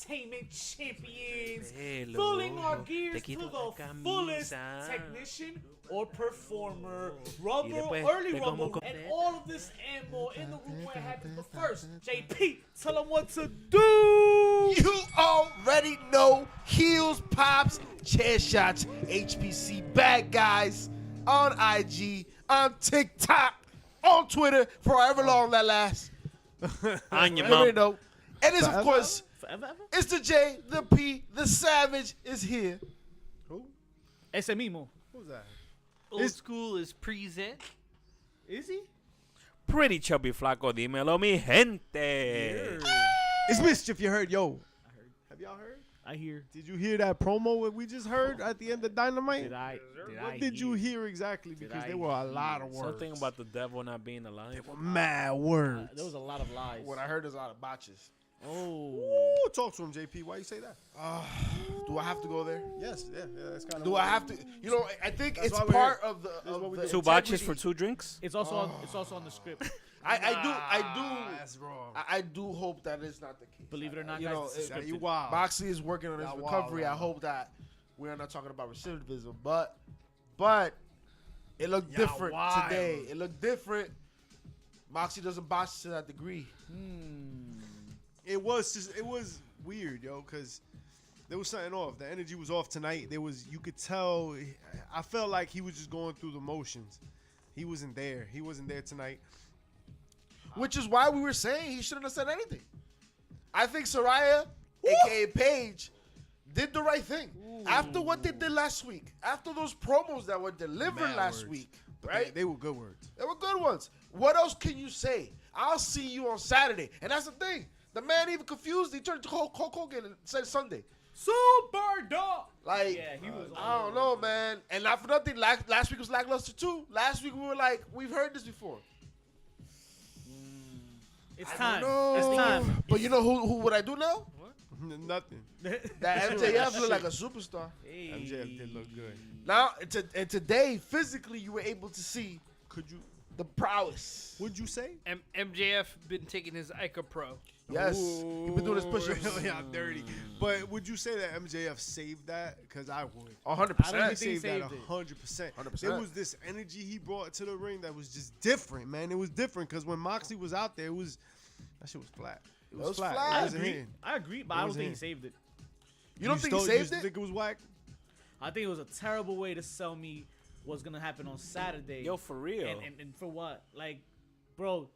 Entertainment Champions, filling our gears to the fullest technician or performer, Rumble, early Rumble, and all of this and more in the room where it happens. But first, JP, tell them what to do. You already know. Heels, pops, chair shots, HPC bad guys on IG, on TikTok, on Twitter, for however long that lasts. On your mom. Know. And it's, of course, it's the J, the P, the Savage is here. Who? Ese mismo. Who's that? Old School is present. Is he? Pretty chubby flaco, dímelo mi gente. It's Mischief, you heard. Yo. I heard. Have y'all heard? I hear. Did you hear that promo that we just heard at the end of Dynamite? What did you hear exactly? Because there were a lot of words. Something about the devil not being alive. There were mad words. There was a lot of lies. What I heard is a lot of botches. Oh. Ooh, talk to him, JP. Why you say that? Do I have to go there? Yes, yeah, that's kind of. Do I have to? You know, I think That's it's why we're part here. of the. This is what we the do. Two batches integrity. for 2 drinks? It's also on the script. That's wrong. I do hope that is not the case. Believe it or not, You guys, know, this is scripted. You wild. Moxley is working on his Y'all recovery. wild, I hope that we're not talking about recidivism, but it looked Y'all different wild. today. It looked different. Moxley doesn't box to that degree. It was weird, yo, because there was something off. The energy was off tonight. You could tell. I felt like he was just going through the motions. He wasn't there. He wasn't there tonight. Which is why we were saying he shouldn't have said anything. I think Saraya, a.k.a. Paige, did the right thing. After what they did last week, after those promos that were delivered Mad last words. week, But right? They were good words. They were good ones. What else can you say? I'll see you on Saturday. And that's the thing. The man even confused. He turned to Hulk Hogan and said Sunday. Super dog. Like, Yeah, he was. I don't know, man. And not for nothing, last week was lackluster too. Last week we were like, we've heard this before. It's time. No. It's time. But you know who would I do now? Nothing. That MJF looked like a superstar. MJF did look good. Now, and today, physically, you were able to see Could you? the prowess. Would you say? MJF been taking his Ica Pro. Yes. You've been doing his push-ups. Really, I'm dirty. But would you say that MJF saved that? Because I would. 100%. I don't think He he saved that saved it. 100%. 100%. There was this energy he brought to the ring that was just different, man. It was different because when Moxley was out there, that shit was flat. It was flat. flat. It I wasn't agree. hitting. I agree, but I don't think he saved it. You don't think he You saved it? think it was whack? I think it was a terrible way to sell me what's gonna happen on Saturday. Yo, for real. And for what? Like, bro,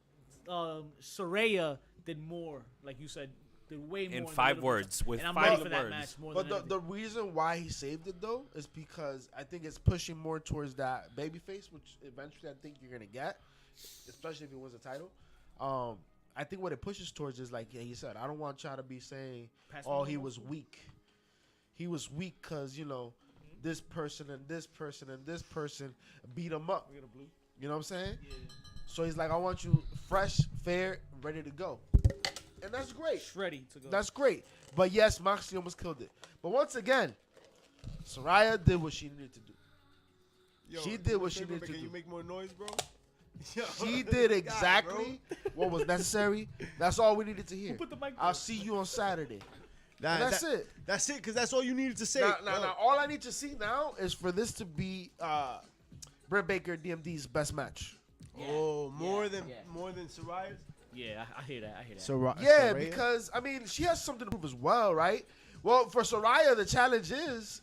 Saraya did more. Like you said, did way more. In the 5 middle. words. With And I'm 5 ready for that words. match more But than the reason why he saved it, though, is because I think it's pushing more towards that babyface, which eventually I think you're going to get, especially if he wins the title. I think what it pushes towards is, like he said, I don't want y'all to be saying, he was weak. He was weak because, this person and this person and this person beat him up. You know what I'm saying? Yeah. So he's like, I want you fresh, fair, ready to go. And that's great. ready to go. That's great. But yes, Moxley almost killed it. But once again, Saraya did what she needed to do. Yo, She did what she Can needed to you do. make more noise, bro? Yo, She did God, exactly what was necessary. That's all we needed to hear. put the mic I'll down? see you on Saturday. bro. And that's it. That's it, because that's all you needed to say. Now, all I need to see now is for this to be Britt Baker DMD's best match. Oh, more than Saraya's? Yeah, I hear that. I hear that. Yeah, Saraya? because, I mean, she has something to prove as well, right? Well, for Saraya, the challenge is,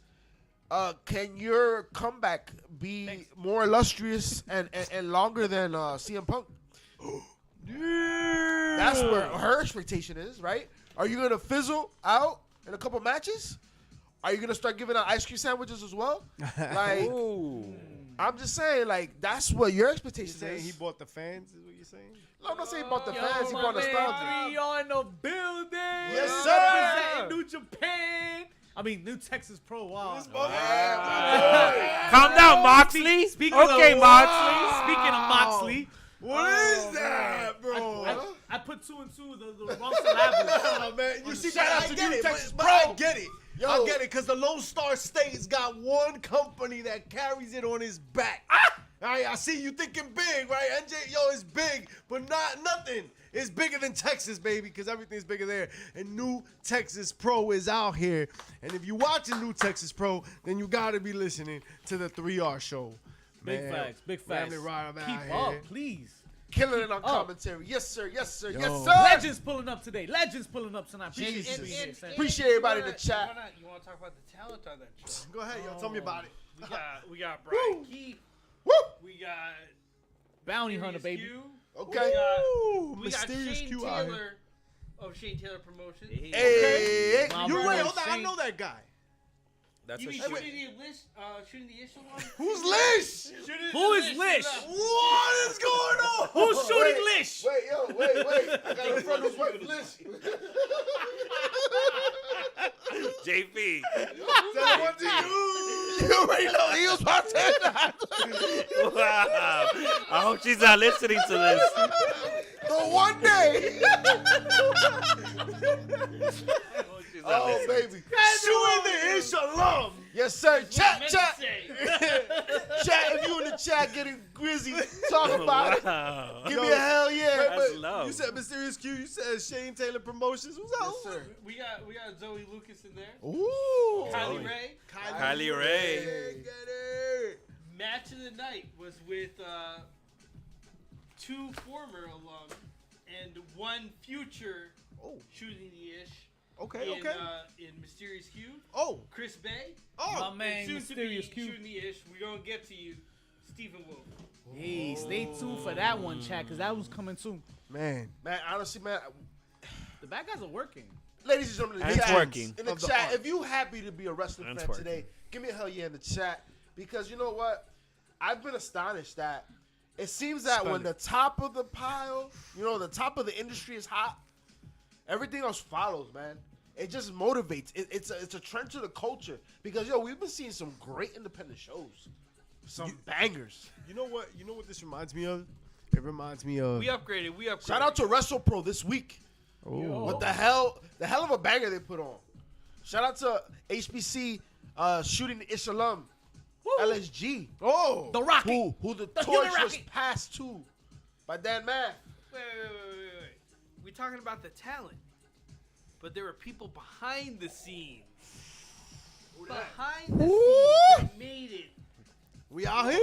can your comeback be more illustrious and longer than CM Punk? Yeah. That's where her expectation is, right? Are you going to fizzle out in a couple matches? Are you going to start giving out ice cream sandwiches as well? Like, I'm just saying, like, that's what your You expectation saying is. he bought the fans, is what you're saying? No, I'm not saying about the Yo, fans. He my brought man, nostalgia. we are in the building. Yes, sir. Representing New Japan. I mean, New Texas Pro. Wow. Calm down, Moxley. Speaking Okay, of Moxley. Speaking of Moxley. What is that, bro? I put 2 and 2, the wrong syllables. Oh, man. You see, Shout but out I to get you, it. Texas But Pro. I get it. Yo. I get it, because the Lone Star State's got one company that carries it on his back. All right, I see you thinking big, right? NJ, yo, it's big, but not nothing. is bigger than Texas, baby, because everything's bigger there. And New Texas Pro is out here. And if you're watching New Texas Pro, then you got to be listening to the 3R show. Big Man, facts. Big facts. Family Ride out Keep here. up, please. Killing it on commentary. Yes, sir. Yes, sir. Yo. Yes, sir. Legends pulling up today. Legends pulling up tonight. Appreciate you being here, son. Appreciate everybody in the chat. You want to talk about the talent on that show? Go ahead, yo. Tell me about it. We got Brian Keith. Woo! We got Bounty Hunter, Mysterious baby. Q. Okay. We got Mysterious Shane Q out here. Taylor of Shane Taylor Promotions. Hey. My You brother wait, hold on. I Shane. know that guy. That's You a mean shame. shooting the echelon? Who's Lish? Who is Lish? What is going on? Who's shooting Lish? Wait. I got a friend who's white Lish. JP. Tell what to you. You already know he was watching that. Wow. I hope she's not listening to this. The one day. She's not Oh, listening. baby. Shooting the ish alum. Yes, sir. Chat. Meant Chat. to say. If you in the chat getting grizzy, talk about it. Wow. Give me a hell yeah. That's love. You said Mysterious Q. You said Shane Taylor Promotions. Who's out? Yes, sir. We got Zoe Lucas in there. Ooh. Kylie Ray. Kylie Ray. Get it. Match of the night was with 2 former alum and 1 future Oh, shooting the ish. okay, in, okay. In Mysterious Q. Oh, Chris Bay. My oh. man, Soon Mysterious to be Q. shooting the ish. We're gonna get to you, Stephen Wolf. Hey, stay tuned for that one, chat, because that one's coming soon. Man. Man, honestly, man, The bad guys are working. ladies and gentlemen, in the And chat, twerking. in the Of the chat, art. if you happy to be a wrestling And fan twerking. today, give me a hell yeah in the chat. Because you know what? I've been astonished that it seems that when the top of the pile, the top of the industry is hot, everything else follows, man. It just motivates. It's a trend to the culture. Because, we've been seeing some great independent shows. Some bangers. You know what? You know what this reminds me of? It reminds me of. We upgraded. Shout out to WrestlePro this week. Oh. What the hell? The hell of a banger they put on. Shout out to HBC shooting the Ish alum, LSG, Oh. The Rocket. who the The torch Human was Rocket. passed to by Dan Math. Wait. We're talking about the talent, but there were people behind the scenes. Behind the scenes that made it. We out here?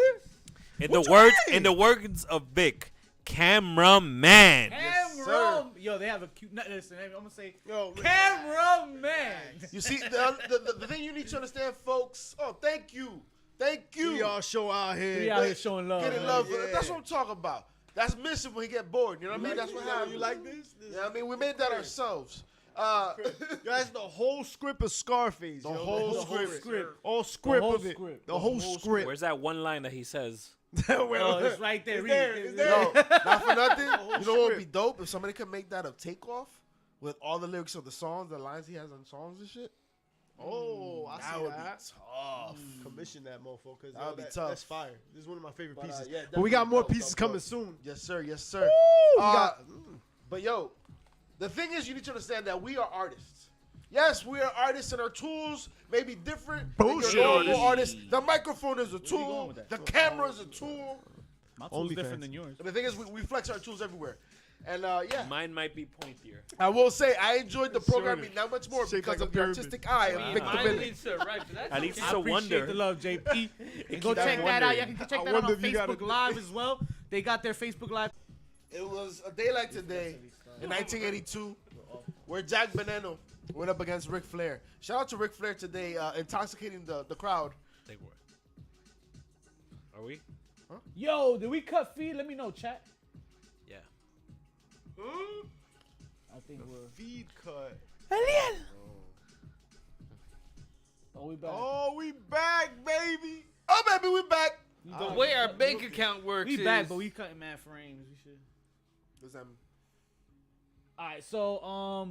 In What the you mean? words of Vic, cameraman. Camera. Yo, they have a cute. Listen, I'm gonna say Yo, cameraman. You see, the thing you need to understand, folks. Oh, thank you. We all show out here. We out here showing love. Getting man. love. Yeah. That's what I'm talking about. That's missing when he get bored. You know what I mean? That's what happens. You like this? You know what I mean? We made that ourselves. Yo, that's the whole script of Scarface. The yo. whole script. All script whole of it. script. The whole script. Where's that one line that he says? Oh, it's right there. It's Read there, it. it's there. Yo, not for nothing. You know what would be script. dope if somebody could make that a takeoff with all the lyrics of the songs, the lines he has on songs and shit. Oh, I That see would that. be tough. Commission that motherfucker. 'Cause, That would be tough. That's fire. This is one of my favorite But, pieces. yeah, but we got definitely more dope, pieces dope, coming dope. soon. Yes, sir. Yes, sir. We got- But yo, the thing is, you need to understand that we are artists. Yes, we are artists, and our tools may be different than Bullshit your normal artists. artist. The microphone is a you going tool. with that? The camera is a tool. My tool's OnlyFans. different than yours. And the thing is, we flex our tools everywhere. And yeah, Mine might be pointier. I will say I enjoyed the Sort programming of. that much more Shaped because like a of the pyramid. artistic eye of I Vic mean, the mine Villain. needs to arrive, but that's At least okay. it's I a appreciate wonder. the love, JP. And go that check that wonder. out. You can check I that out on wonder if you Facebook gotta- Live as well. They got their Facebook Live. It was a day like today in 1982 where Jack Veneno went up against Ric Flair. Shout out to Ric Flair today, intoxicating the crowd. Take what? Are we? Yo, did we cut feed? Let me know, chat. Yeah. I think we're. Feed cut. Oh, we back. Oh, we back, baby. Oh, baby, we back. The way our bank account works We is back, but we cutting mad frames. We should. What's that mean? All right, so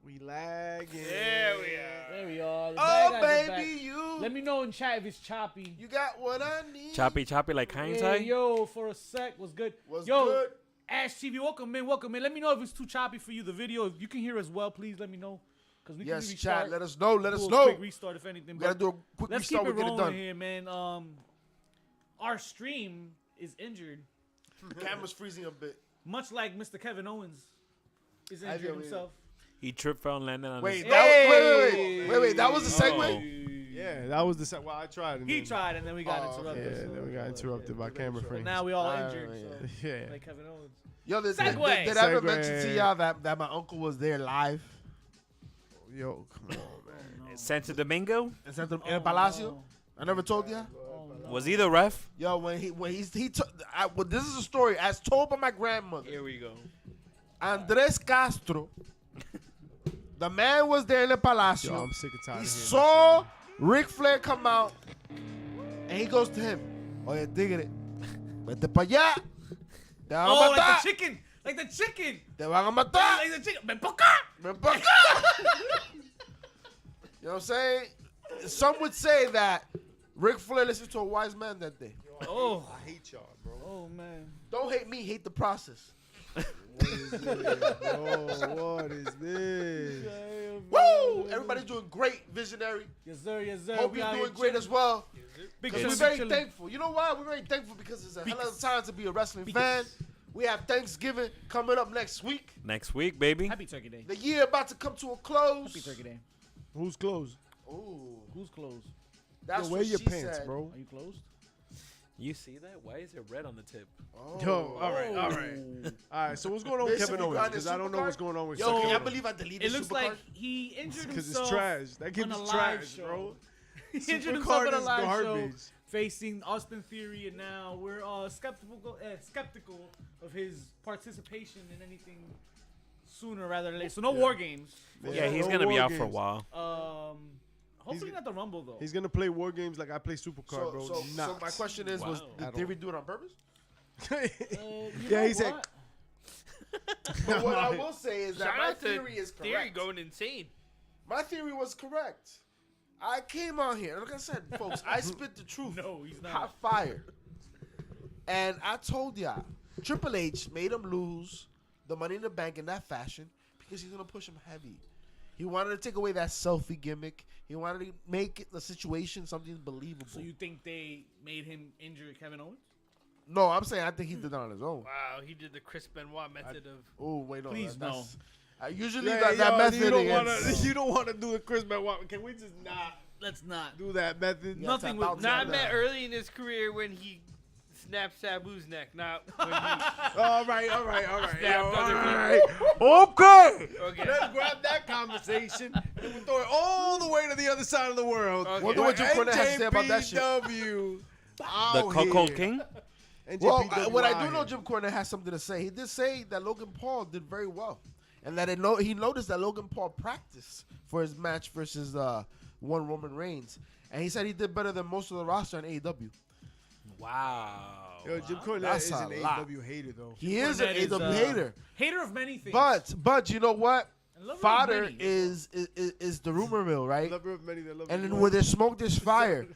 We lagging. There we are. there we are. The Oh, bad guys are baby, back. you. Let me know in chat if it's choppy. You got what I need. Choppy like Hey, hindsight? yo, for a sec, what's good? What's Yo, good? Ash TV, welcome in. Let me know if it's too choppy for you. The video, if you can hear as well, please let me know. Cause we Yes, can chat. restart. Let us know. Let Do us a know. quick restart if anything. We gotta But do a quick let's restart. keep We it get it rolling done. here, man. Our stream is injured. The camera's freezing a bit. much like Mr. Kevin Owens is injured himself. He tripped, fell, and landed on Wait, his... wait. That was the segue? Yeah, that was the well, I tried. He tried, and then we got interrupted. Yeah, then we got interrupted by camera But frames. now we all injured. So, Yeah. like Kevin Owens. Yo, did Segue. I ever mention to y'all that my uncle was there live? Yo, come on, man. Santo Domingo? In El Palacio? I never told y'all? Was he the ref? Yo, when he took, this is a story as told by my grandmother. Here we go. Andres Castro, the man was there in the Palacio. Yo, I'm sick and tired He of hearing saw Ric Flair come out, and he goes to him. Oye, tigre, vete pa' allá. Te van a Oh, matar. like the chicken. Like the chicken. Te van a matar. Like the chicken. Ven pa' acá. Ven pa' acá. You know what I'm saying? Some would say that Ric Flair listened to a wise man that day. Oh. I hate y'all, bro. Oh, man. Don't hate me, hate the process. What is this, bro? What is this? Woo! Everybody's doing great, visionary. Yes, sir. Yes, sir. Hope We you're out doing here great chilling. as well. Big Because chillin', we're very big chillin'. thankful. You know why? We're very thankful because it's a hell of a time to be a wrestling fan. We have Thanksgiving coming up next week. Next week, baby. Happy Turkey Day. The year about to come to a close. Happy Turkey Day. Who's closed? Ooh, Who's closed? that's Yo, wear what your she pants, said. bro. Are you closed? You see that? Why is it red on the tip? Oh. Yo, all right. All right, so what's going on with Listen, Kevin you Owens? got this Because I don't know supercard? what's going on with Yo, Kevin can you Owens. believe I deleted It looks Supercard? like he injured Because himself. it's trash. That kid on a is live trash, show. bro. He injured Supercard himself on a is live show garbage. facing Austin Theory, and now we're skeptical of his participation in anything sooner rather than later. So no war games. Yeah, he's no going to be war out for a games. while. Hopefully not the Rumble though. He's gonna play war games like I play Supercard, bro. So Nuts. my question is, was Wow. did At Theory all. do it on purpose? Yeah, he said. But what I will say is that Shout my out to theory is correct. Theory going insane. My theory was correct. I came on here, like I said, folks, I spit the truth. No, he's not. Hot fire. And I told y'all, Triple H made him lose the Money in the Bank in that fashion because he's going to push him heavy. He wanted to take away that selfie gimmick. He wanted to make the situation something believable. So you think they made him injure Kevin Owens? No, I'm saying I think he did that on his own. Wow, he did the Chris Benoit method of. Oh, wait, no. Please, that's, usually Yeah, that yo, method you don't against... wanna, you don't want to do the Chris Benoit. Can we just not Let's not. do that method? Yeah, Nothing tap with out, Not tap met out. early in his career when he snapped Sabu's neck. Not when he. All right. Stabbed Yo, other all right. Okay. Okay. Let's grab that conversation and we'll throw it all the way to the other side of the world. Okay. Wonder what Jim Cornette has to say about that shit. NJPW The out Cold here. King? Well, NJPW what I out do know, here. Jim Cornette has something to say. He did say that Logan Paul did very well, and that he noticed that Logan Paul practiced for his match versus one Roman Reigns, and he said he did better than most of the roster in AEW. Wow. Yo, Jim Cornette That's is a an lot. AEW hater, though. He is an Cornette is, AEW hater, Hater of many things. but you know what? And lover of Fodder many. is the rumor mill, right? Lover of many that love And you then more. where there's smoke, there's fire.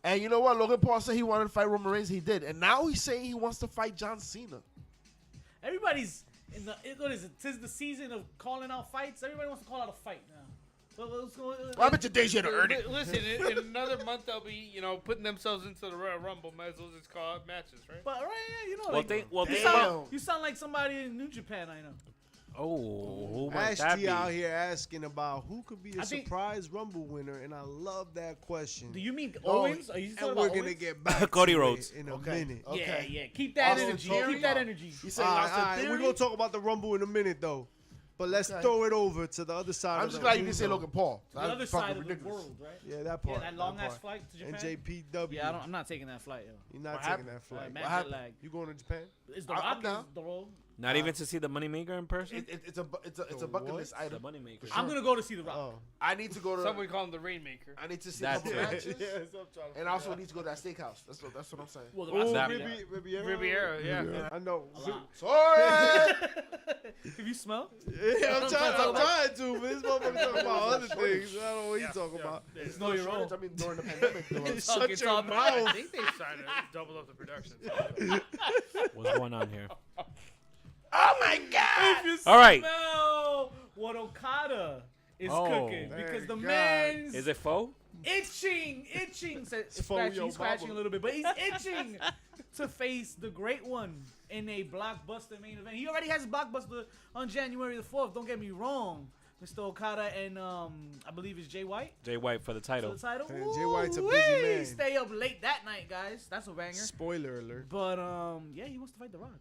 And you know what? Logan Paul said he wanted to fight Roman Reigns. He did, and now he's saying he wants to fight John Cena. Everybody's in the. What is it? 'Tis the season of calling out fights. Everybody wants to call out a fight now. Let's go. Well, I bet today's here to earn it. Listen, in another month they'll be, putting themselves into the Royal Rumble. Might as well just call out matches, right? But yeah, you know. Well, like, think you, about... sound, you sound like somebody in New Japan. I know. Oh, who might that Ashley be? out here asking about who could be a I think- surprise Rumble winner, and I love that question. Do you mean No, Owens? Are you talking and about we're gonna Owens? get back Cody to it Rhodes. in a Okay. minute. Okay. Yeah. Keep that Austin energy. Theory? Keep that energy. He said All right, Austin we're Theory? gonna talk about the Rumble in a minute, though. But let's Okay. throw it over to the other side. I'm of just the glad you didn't say window. Logan Paul. The That's other fucking side of ridiculous. the world, right? Yeah, that Yeah, part. that long ass part. flight to Japan. NJPW. Yeah, I'm not taking that flight. Yo. You're not What taking happened? that flight. Man, happened? jet lag. You going to Japan? Is the I'm Rock down. the role? Not even to see the Moneymaker in person? It's a The bucket what? list The item. Moneymaker. I'm gonna go to see the Rock. Oh. I need to go to. Some would call him the Rainmaker. I need to see a That couple too. matches, that's what I'm trying to and also need to go to that steakhouse. That's what I'm saying. Well, the Oh, Rock's That- gonna be there. Riviera. Riviera, yeah. I know. Sorry. If you smell, Yeah, I'm trying to, but this motherfucker talking about other things. I don't know what he's talking about. it's know your Shortage, own. I mean, during the pandemic. though. Shut It's your all- I mouth. think they started to double up the production. What's going on here? Oh my God! If you All right. smell what Okada is Oh. cooking, because Thank the God. man's Is it faux? itching. for your He's scratching mama. a little bit, but he's itching to face the great one in a blockbuster main event. He already has a blockbuster on January the 4th. Don't get me wrong. Mr. Okada and I believe it's Jay White. Jay White for the title. Man, Jay White's a busy man. Stay up late that night, guys. That's a banger. Spoiler alert. But yeah, he wants to fight The Rock.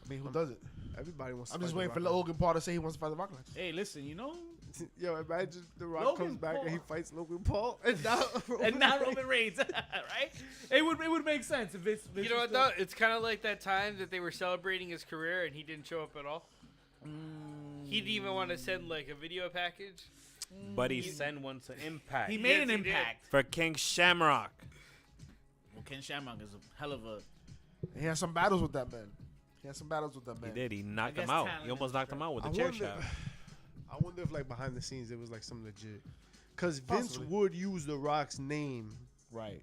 I mean, who doesn't? Everybody wants to I'm just fight waiting The for Rock. Logan Paul to say he wants to fight The Rock next. Hey, listen, you know, Yo, imagine The Rock Logan comes back Paul. and he fights Logan Paul and not and not Roman Reigns, right? It would make sense if it's. You know what though? It's kind of like that time that they were celebrating his career and he didn't show up at all. He didn't even want to send like a video package. But he sent one to Impact. He made an Yes, he did. impact. for King Shamrock. Well, Ken Shamrock is a hell of a. He had some battles with that man. He did. He knocked guess him out. talent He almost is knocked him out with I the chair wonder, shot. I wonder if like behind the scenes it was like some legit. Because Vince Possibly. would use The Rock's name Right.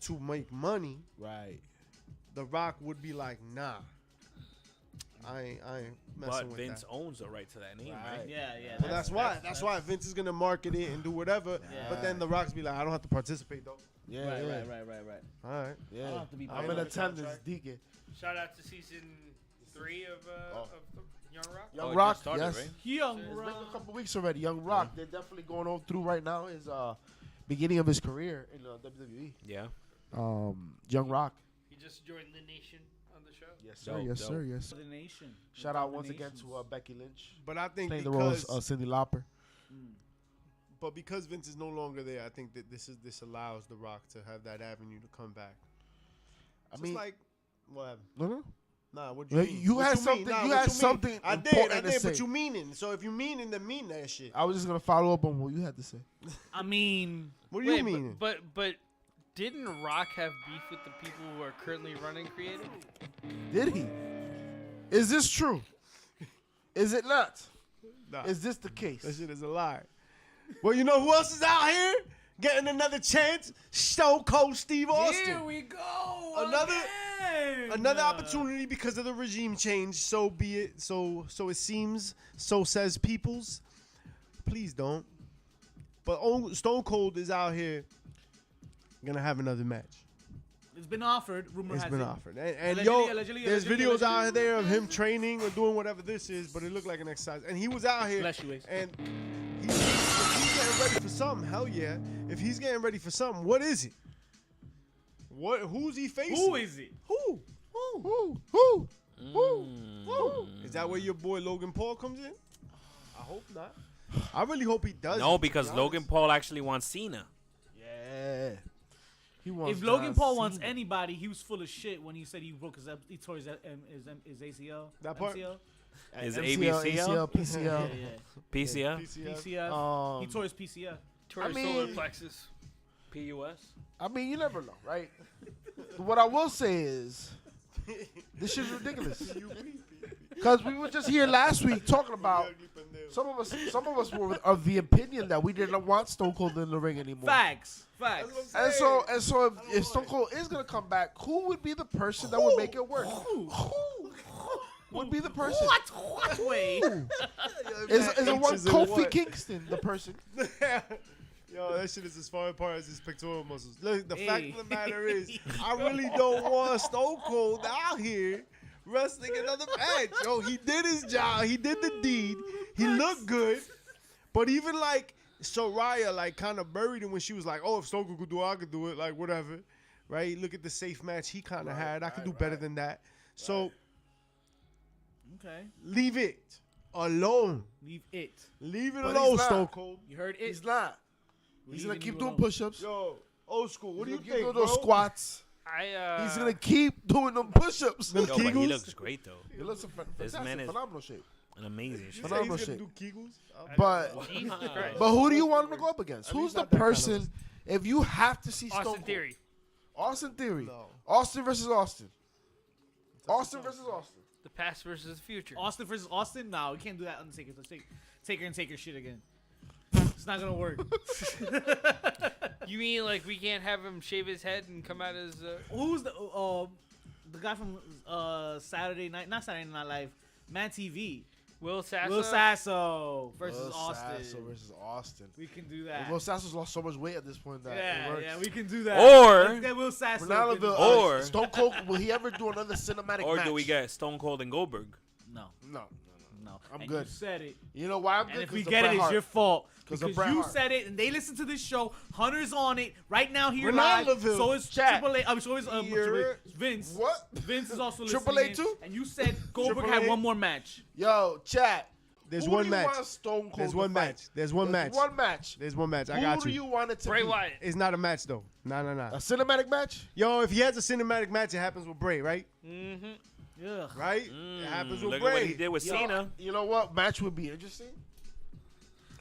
to make money. Right. The Rock would be like, nah. I ain't messing But with Vince that. owns the right to that name, right? Right. Yeah. Well, that's why Vince is gonna market it and do whatever. Yeah. But then The Rock's be like, I don't have to participate though. Yeah. Right. yeah. All right. Yeah. I don't have to be I'm part in of it. attendance, Deacon. Shout out to season 3 of the Young Rock. Young Oh, it Rock, just started, yes. right? Young It's been a Rock. couple weeks already. Young Rock, they're definitely going on through right now his beginning of his career in WWE. Yeah. Young Rock. He just joined the Nation on the show. Yes, Dope, yes, dope. sir, yes, sir. The nation. Shout out once again Nations. to Becky Lynch, But I think playing the role because of Cyndi Lauper. because Vince is no longer there, I think that this allows The Rock to have that avenue to come back. I Just mean, like what? no. Nah, what you You mean? you What had mean? something. Nah, You what had mean? something I important did, to but say. you meaning. So if you meaning, then mean that shit. I was just gonna follow up on what you had to say. I mean, What do you mean? But didn't Rock have beef with the people who are currently running creative? Did he? Is this true? Is it not? Nah, Is this the case? that shit is a lie. Well, you know who else is out here getting another chance? Stone Cold Steve Austin. here we go. Another- again. Another opportunity because of the regime change. So be it. So it seems. So says peoples. Please don't. But Stone Cold is out here gonna have another match. It's been offered. Rumor It's has been it. offered. And Allegedly, there's allegedly, videos out allegedly. there of him training or doing whatever this is, but it looked like an exercise. And he was out here. Bless you, Ace. And if he's getting ready for something, hell yeah. If he's getting ready for something, what is it? Who's he facing? Who is it? Who? Who? Is that where your boy Logan Paul comes in? I hope not. I really hope he does. No, because Logan Paul actually wants Cena. Yeah. He wants If Logan John Paul wants Cena. anybody, he was full of shit when he said he broke he tore his ACL. That part? MCL? Is MCL, ABCL? ACL, PCL. Yeah. PCL? PCF. He tore his PCF. Towards I mean- solar plexus. PUS? I mean, you never know, right? What I will say is, this shit's ridiculous. Because we were just here last week talking about some of us were of the opinion that we didn't want Stone Cold in the ring anymore. Facts. And so if Stone Cold is gonna come back, who would be the person that would make it work? Who would be the person? What way? Is it one Inches in Kofi what? Kingston the person? Yo, that shit is as far apart as his pectoral muscles. Look, the fact Hey. of the matter is, I really don't want Stone Cold out here wrestling another match. Yo, he did his job. He did the deed. He looked good. But even like Soraya, like kind of buried him when she was like, "Oh, if Stone Cold could do it, I could do it." Like whatever, right? Look at the safe match he kind of had. I could do better than that. So Okay. leave it alone. Leave it. Leave it But alone, he's not. Stone Cold. You heard it? He's not. He's gonna Leaving keep you doing alone. push-ups. Yo, old school. What do you He's think, gonna keep bro? doing those squats. He's He's gonna keep doing them push-ups. Them Yo, but he Kegels? looks great, though. He looks in This man fantastic, is- phenomenal shape. An amazing You shit. say Phenomenal he's gonna shit. do Kegels? But Jesus Christ. but who do you want him to go up against? I mean, Who's he's the not that kind of person? If you have to see Stone Austin Cold, Theory. Austin Theory, No. Austin versus Austin, Austin versus Austin. The past versus the future. Austin versus Austin? No, we can't do that. Undertaker. Let's take Taker and Taker shit again. It's not gonna work. You mean like we can't have him shave his head and come out as Who's the guy from Saturday Night? Not Saturday Night Live. Mad TV. Will Sasso. Will Sasso versus Austin. Sasso versus Austin. We can do that. Will Sasso's lost so much weight at this point that it works. Yeah, we can do that. Or- Let's get Will Sasso. Ronaldo, Or- Stone Cold, will he ever do another cinematic Or match? do we get Stone Cold and Goldberg? No. I'm And good. You said it. You know why I'm And good? if we 'Cause of get it, Bret it's Hart. your fault. 'Cause of Because Bret you Hart. said it, and they listen to this show. Hunter's on it right now here Ronaldo live. Ville. So is Chat. Triple A. So is Here. Vince. What? Vince is also Triple listening. A too? And you said Goldberg Triple had A. one more match. Yo, chat. There's Who one do you match. want Stone Cold There's to one fight? match. There's one match. One match. There's one match. I Who got do you want it to Bray be? Wyatt. It's not a match though. Nah. A cinematic match? Yo, if he has a cinematic match, it happens with Bray, right? Mm-hmm. Yeah. Right? It happens with Look Bray. at what he did with Yo, Cena. You know what match would be interesting?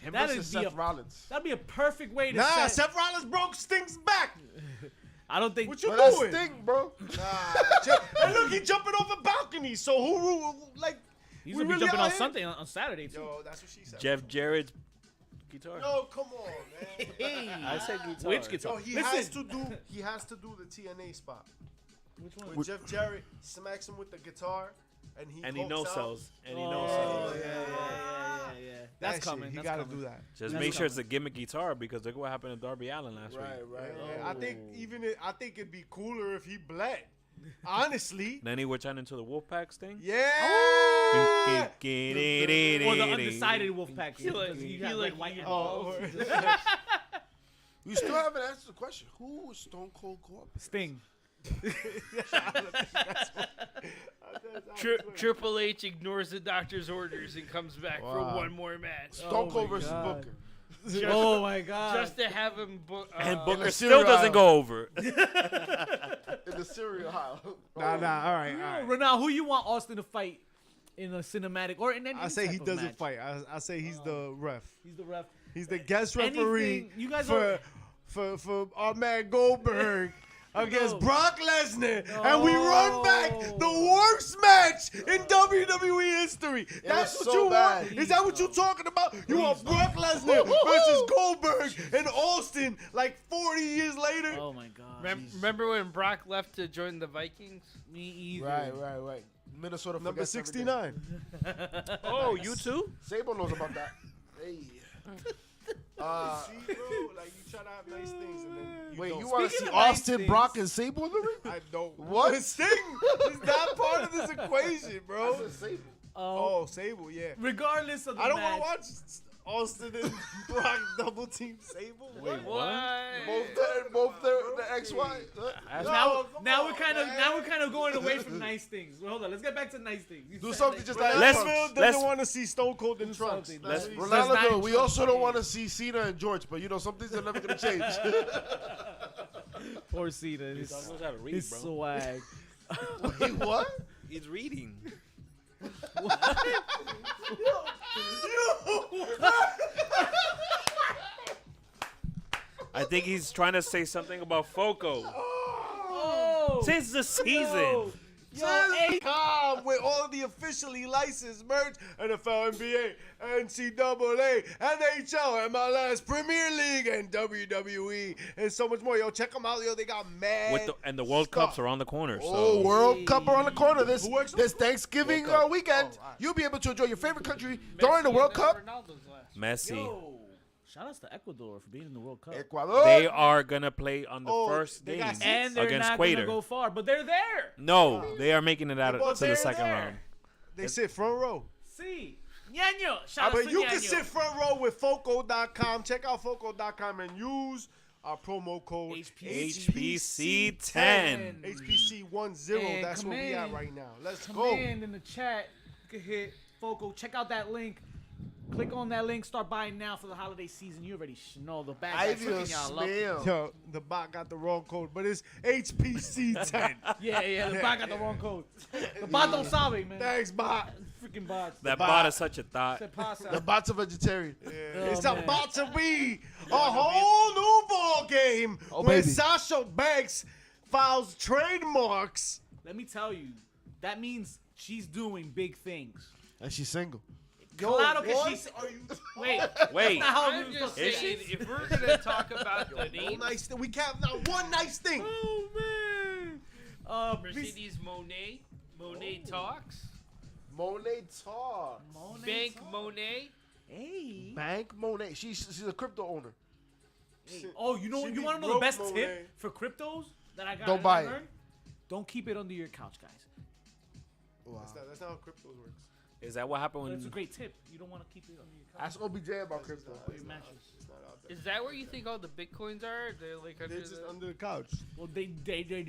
Him That'd versus be Seth Rollins. That'd be a perfect way to Nah, set. Seth Rollins broke Sting's back. I don't think. What you But that's doing? Sting, bro. And look, he jumping off a balcony. So who like? He's we gonna be really jumping out on here? Sunday on Saturday too. Yo, that's what she said. Jeff Jarrett's guitar. Yo, come on, man. I said guitar. Which guitar? Yo, he Listen. has to do the TNA spot. Which one? When Jeff Jarrett smacks him with the guitar, and he And he pokes no out. sells. And he Oh, no sells. yeah. That's That coming. shit, he That's gotta coming. do that. Just That's make sure it's a coming. gimmick guitar because look what happened to Darby Allin last week. Right. Yeah, I think I think it'd be cooler if he bled. Honestly. Then he would turn into the Wolfpack Sting. Yeah. Or the undecided Wolfpack. He like- because he got like- red, white, and Oh, gold. We still haven't answered the question. Who would Stone Cold go up? Sting. Triple H ignores the doctor's orders and comes back for Wow. one more match. Stone Cold my versus God. Booker. Oh my God. Just to have him book. And In Booker the still cereal doesn't aisle. go over. In the cereal aisle. Nah. All right. Ronaldo, who you want Austin to fight in a cinematic or in any I say he type of doesn't match? fight. I say he's the ref. He's the ref. He's the guest referee Anything- you guys for, are- for our man Goldberg against No. Brock Lesnar, and we run back the worst match in WWE history. That's was what so you bad. want? Is that what you're talking about? You want Brock Lesnar versus Goldberg and Austin like 40 years later? Oh my God. Remember when Brock left to join the Vikings? Me either. Right. Minnesota Number forgets everything. 69. Oh, you too? Sable knows about that. Hey. See, bro, like you try to have nice things and then you Wait, don't. you want to see Speaking of nice Austin, things- Brock, and Sable in the ring? I don't. What? Sting is not part of this equation, bro. Sable. Oh, Sable, yeah. Regardless of the I don't match, want to watch Austin and Brock double team Sable. Wait, Both the XY. now we're kind of going away from nice things. Well, hold on, let's get back to nice things. You Do said something nice just things. like Let's- Ronaldo let's- doesn't want to see Stone Cold in trunks. something. That's Let's- what he said. Ronaldo, nine we also don't Trump want to see Cena and George, but you know, some things are never going to change. Poor Cena. He knows how to read, His bro. swag. Wait, what? He's reading. I think he's trying to say something about Foco. Oh, Since the season. Yo, with all of the officially licensed merch, NFL, NBA, NCAA, NHL, MLS, Premier League, and WWE, and so much more. Yo, check them out. Yo, they got mad. And the World stuff. Cup's around the corner. So Oh, World Cup around the corner this Who works this Thanksgiving World Cup. weekend. Oh, right. You'll be able to enjoy your favorite country during the World Cup. Messi. Yo, shout outs to Ecuador for being in the World Cup. Ecuador. They are gonna play on the Oh, first they game got seats? And they're against not Quater. gonna go far, but they're there. No, they are making it out Well, to the they're second there. round. They sit front row. See, Ñaño. Shout out But to you Ñaño. can sit front row with Foco.com. Check out Foco.com and use our promo code HPC 10. HPC10. And That's where we at right now. Let's go. Command in the chat. You can hit Foco. Check out that link. Click on that link. Start buying now for the holiday season. You already know the bag. I that's feel freaking y'all up. smell. Yo, the bot got the wrong code, but it's HPC10. Yeah. The bot got the wrong code. The bot don't sabe, man. Thanks, bot. Freaking bots. That bot. bot is such a thought. Se pasa. The bot's a vegetarian. It's man. about to be a whole new ball game when baby. Sasha Banks files trademarks. Let me tell you, that means she's doing big things. And she's single. Claro que what she's. are you? Wait, Wait. That's not how I'm we just supposed to saying, say. if we're gonna talk about the No names, nice thing. We can't have not one nice thing. Oh man. Mercedes Monet talks. Monet talk. Bank Monet. Hey. Bank Monet. She's a crypto owner. Oh, you know, She you be want to know the broke, best Monet. tip for cryptos that I got? Don't buy it. learned? Don't keep it under your couch, guys. Wow. That's not how crypto works. Is that what happened But when? it's a great tip. You don't want to keep it under your couch. Ask OBJ about crypto. Your mattress. It's not out there. Is that where you think all the bitcoins are? They're like under They're just the, under the couch. Well, they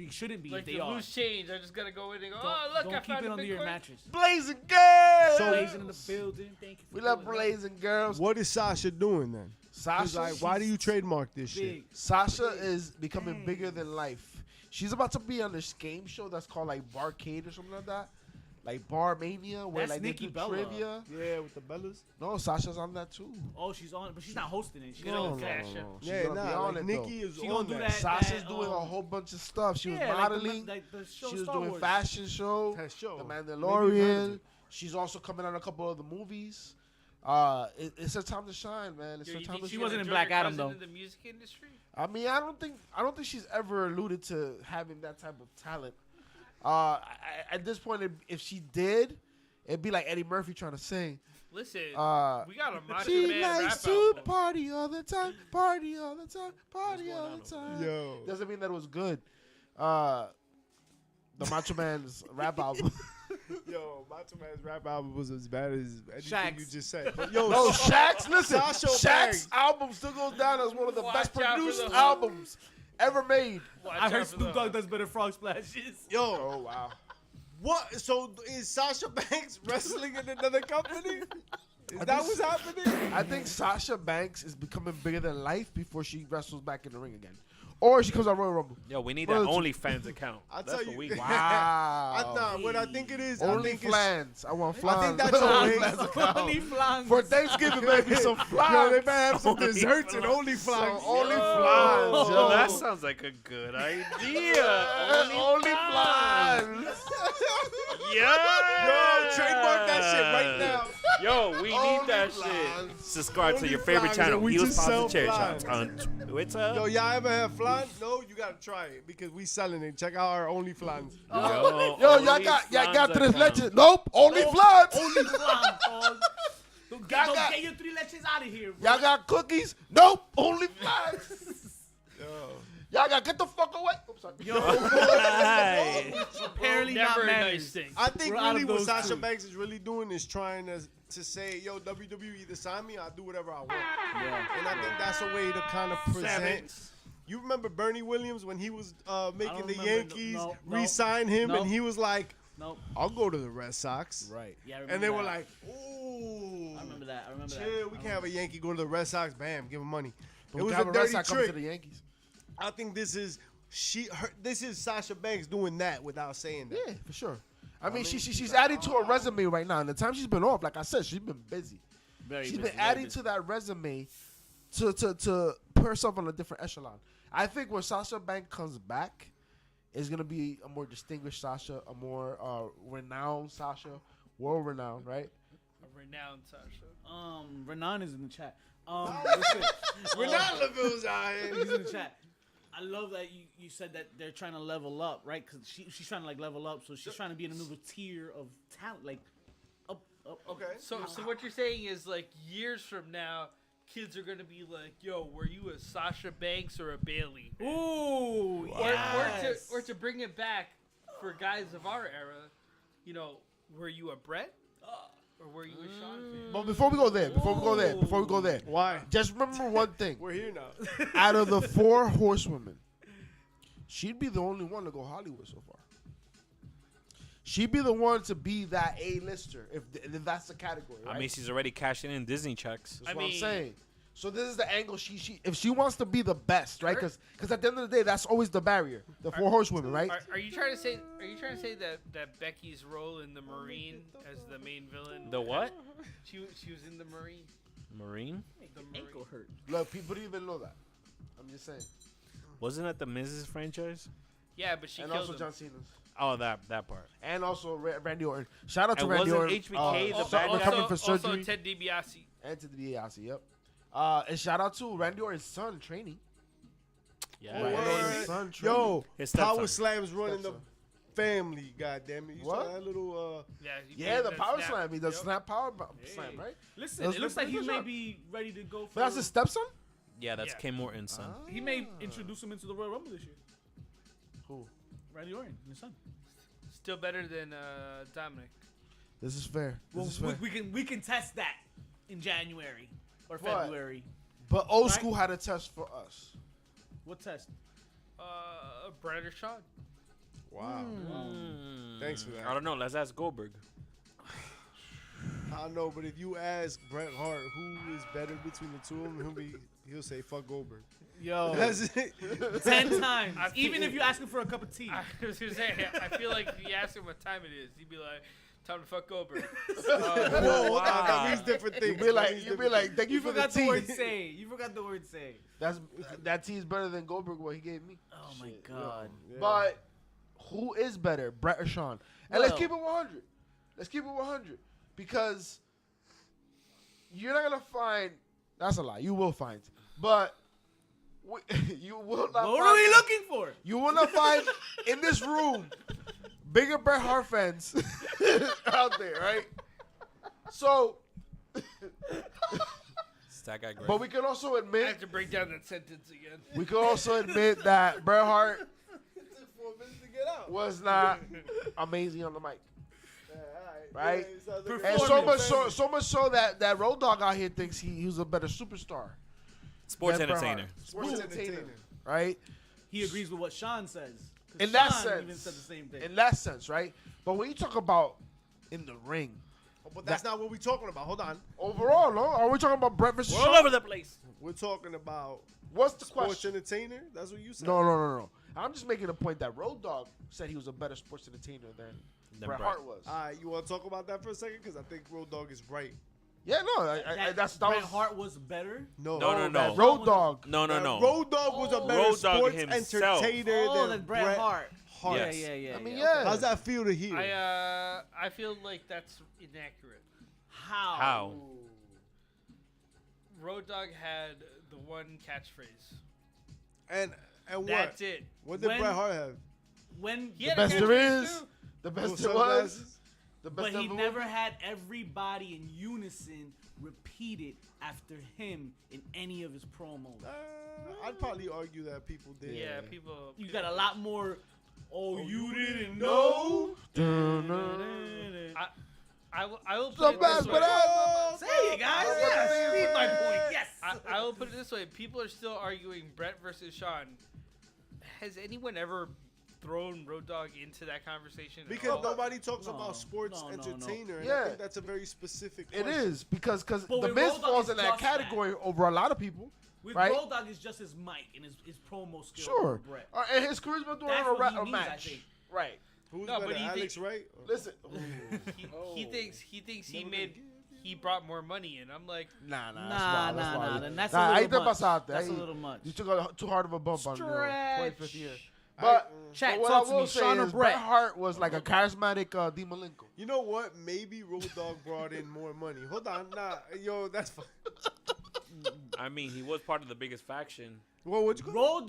shouldn't be. like if they the are. loose change. I just gotta go in and go. Don't, Oh, look, don't I keep found it a under your Bitcoin. mattress. Blazing girls. Blazing in the building. Thank you. We For love pulling up. blazing girls. What is Sasha doing then? She's Sasha, like, why do you trademark this shit? Big. Sasha is becoming bigger than life. She's about to be on this game show that's called like Barcade or something like that. Like Bar Mania, where That's like they Nikki do Bella. trivia. Yeah, with the Bellas. No, Sasha's on that too. Oh, she's on, but she's not hosting it. She's No, on no, cash. She's Yeah, gonna be nah, on like it Nikki though. is She on gonna do that. that. Sasha's doing a whole bunch of stuff. She was modeling. Like the show She was Star doing Wars. fashion show. That show. The Maybe Mandalorian. She's also coming on a couple of the movies. It's her time to shine, man. It's Yo, her you time think to she she's shine. wasn't gonna in join Black her Adam, cousin though. In the music industry. I mean, I don't think she's ever alluded to having that type of talent. At this point, if she did, it'd be like Eddie Murphy trying to sing. Listen, Uh, we got a Macho She Man likes rap to album. party all the time, party all the time, party all the time. Yo. Doesn't mean that it was good. The Macho Man's rap album. Yo, Macho Man's rap album was as bad as anything Shaq's. you just said. But yo, No, Shaq's. Listen, Sasha Shaq's Banks. album still goes down as one of the Watch best out for produced the- albums ever made. Watch I out heard for Snoop the- Dogg does better frog splashes. yo, Oh wow. what? So is Sasha Banks wrestling in another company? Is I that think- what's happening? I think Sasha Banks is becoming bigger than life before she wrestles back in the ring again, or she comes on Royal Rumble. Yo, we need Well, that it's- OnlyFans account. I'll That's tell what you. we need. Wow. What I think it is, Only I think it's, flans. I want flans. I think that's a way- Only flans. For Thanksgiving, baby, some flans. yo, they better have some Only desserts and flan. only flags. Only Yo, flans, yo. that sounds like a good idea. Only flans. Yeah. Yo, trademark that shit right now. Yo, we need Only that flans. shit. Subscribe to Only your favorite flans, channel. and we Heels, just Pops, sell and Chair flans. Shots on Twitter. Yo, y'all ever have flan? No, you gotta try it because we selling it. Check out our only flans. Yo, y'all got OnlyFans tres account. leches. Nope, only flans. Only flans, dog. Don't Y'all don't got- get your 3 leches out of here, bro. Y'all got cookies. Nope, only flans. Yo. Y'all got get the fuck away. Oops, sorry. Yo, Hey. apparently Never not a manners. nice thing. I think We're out really of what those Sasha two. Banks is really doing is trying to say, yo, WWE either sign me or I do whatever I want. Yeah. And I think that's a way to kind of present. Savage. You remember Bernie Williams when he was making don't the remember, Yankees no, re-sign him, no. and he was like, Nope. I'll go to the Red Sox. Right. Yeah, I remember And they were that. like, ooh. I remember that. I remember that. Chill, we can't have a Yankee go to the Red Sox. Bam, give him money. But It was we a have a Red dirty Sox coming to trick. the Yankees. I think this is this is Sasha Banks doing that without saying that. Yeah, for sure. I mean, she's adding to her resume right now. And the time she's been off, like I said, she's been busy. Very She's busy, been very adding busy. to that resume to put herself on a different echelon. I think when Sasha Banks comes back, it's gonna be a more distinguished Sasha, a more renowned Sasha, world renowned, right? A renowned Sasha. Renan is in the chat. Listen, We're not LaVille's out he's here. in the chat. I love that you said that they're trying to level up, right? Because she's trying to like level up, so she's trying to be in another tier of talent, like up. Okay. So what you're saying is like years from now, kids are gonna be like, "Yo, were you a Sasha Banks or a Bailey?" Ooh, Or to bring it back for guys of our era, you know, were you a Brett or were you a Sean fan? But before we go there, Why? just remember one thing. We're here now. Out of the 4 horsewomen, she'd be the only one to go Hollywood so far. She'd be the one to be that A-lister, if that's the category, right? I mean, she's already cashing in Disney checks. That's I what I'm mean- saying. So this is the angle she if she wants to be the best, right? Because at the end of the day, that's always the barrier. The 4 horsewomen, right? Are you trying to say? Are you trying to say that Becky's role in the Marine as the main villain? The what? She was in the Marine. Marine? The ankle Marine. hurt. Look, people don't even know that. I'm just saying. Wasn't that the Mrs. franchise? Yeah, but she And killed also him. John Cena's. Oh, that part. And also Randy Orton. Shout out to And Randy wasn't Orton. HBK the Also, bad guy? recovering for surgery. also Ted DiBiase. And to the DiBiase, yep. And shout out to Randy Orton's son training. Yeah. Randy Orton's son training. Yo, His Power stepson. Slam's running the Stepson. family. Goddamn it! You What? saw that little? Yeah, the power snap. slam. He does Yep. snap power slam, right? Listen, Those it looks look like he pretty may good. be ready to go for. But that's his stepson. Yeah, that's Yeah. Kim Morton's son. He may introduce him into the Royal Rumble this year. Who? Randy Orton, his son. Still better than Dominic. This is fair. This Well, is fair. we can test that in January or What? February. But old Right? school had a test for us. What test? Brett or Sean? Wow. Thanks for that. I don't know. Let's ask Goldberg. I know, but if you ask Bret Hart who is better between the two of them, he'll say fuck Goldberg. Yo, That's it. 10 times. I Even feel- if you ask him for a cup of tea. I was gonna say, I feel like if you ask him what time it is, he'd be like, "Time to fuck Goldberg." Whoa, wow. that means different things. You'd be like, thank you You for forgot the the tea. word say. You forgot the word say. That tea is better than Goldberg what he gave me. Oh my God. Yeah. But who is better, Brett or Sean? And let's Well- keep it 100. Let's keep it 100 because you're not gonna find. That's a lie. You will find, but you will not. What find, are we looking for? You will not find in this room bigger Bret Hart fans out there, right? So, Is that guy great? but we can also I admit have to break down that sentence again. we can also admit that Bret Hart Took 4 minutes to get out. was not amazing on the mic. Right? Yeah, it sounds like And Performance. so much so that Road Dogg out here thinks he was a better superstar. Sports than Bret Hart. entertainer. Sports Sports entertainer. entertainer. Right? He agrees with what Sean says. 'Cause In that Sean sense. even said the same thing. In that sense, right? But when you talk about in the ring, But that's not what we're talking about. Hold on. overall, no? Are we talking about Bret versus We're all Shawn? over the place. We're talking about What's the sports question? entertainer. That's what you said. No. I'm just making a point that Road Dogg said he was a better sports entertainer than Bret Hart was. All right, you want to talk about that for a second? Because I think Road Dogg is right. Yeah, no, that Bret was Hart was better. No, No. that Road Dogg. No. Road Dogg was a better Road Dogg sports himself. entertainer Oh, than than Bret Hart. Yes. Yeah. I mean, okay. yeah. How's that feel to hear? I feel like that's inaccurate. How? Road Dogg had the one catchphrase. And what? That's it. What did When- Bret Hart have? When He The had a best there catchphrase is, too. the best Little there was, sunglasses? the best But he ever never was. had everybody in unison repeat it after him in any of his promos. I'd probably argue that people did. Yeah, people. You got a lot more. Oh, you didn't know? I will put The it best, this but way. Say it, guys. Yes. Read my point. Yes. I will put it this way. People are still arguing Brett versus Sean. Has anyone ever thrown Road Dogg into that conversation? at Because all? nobody talks No, about sports no. entertainer. And Yeah. I think that's a very specific It question. is because But the with Miz Road Dogg, falls it's in that just that. category over a lot of people. With Right? Road Dogg is just his mic and his promo skill. Sure. over Brett. And his charisma doing That's a, what he a needs, I match. think. Right. Who's No, better, but he Alex think- Wright? Listen. He thinks he Never made gonna he brought more money in. I'm like, Nah. Nah. Then that's a ahí little te much. pasaste. That's a Ahí- little much. You took too hard of a bump on your 25th year. Chat, But what talk I to will me. say Sean or is Brett? Bret Hart was like a charismatic Dean Malenko. You know what? Maybe Road Dogg brought in more money. Hold on. Nah. Yo, that's fine. I mean, he was part of the biggest faction. Well, what'd you Road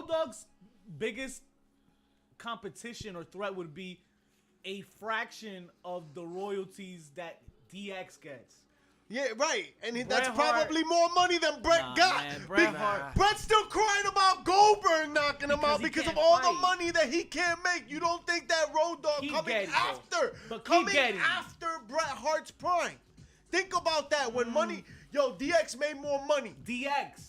Dogg's biggest competition or threat would be a fraction of the royalties that DX gets. Yeah, right. And that's Bret Hart- probably more money than Bret Nah, got. man, Bret Hart- Bret's still crying about Goldberg knocking him Because out he because of can't all the fight. money that he can't make. You don't think that Road Dogg Keep coming getting it. after, But keep coming getting it. after Bret Hart's prime? Think about that. When money, DX made more money. DX,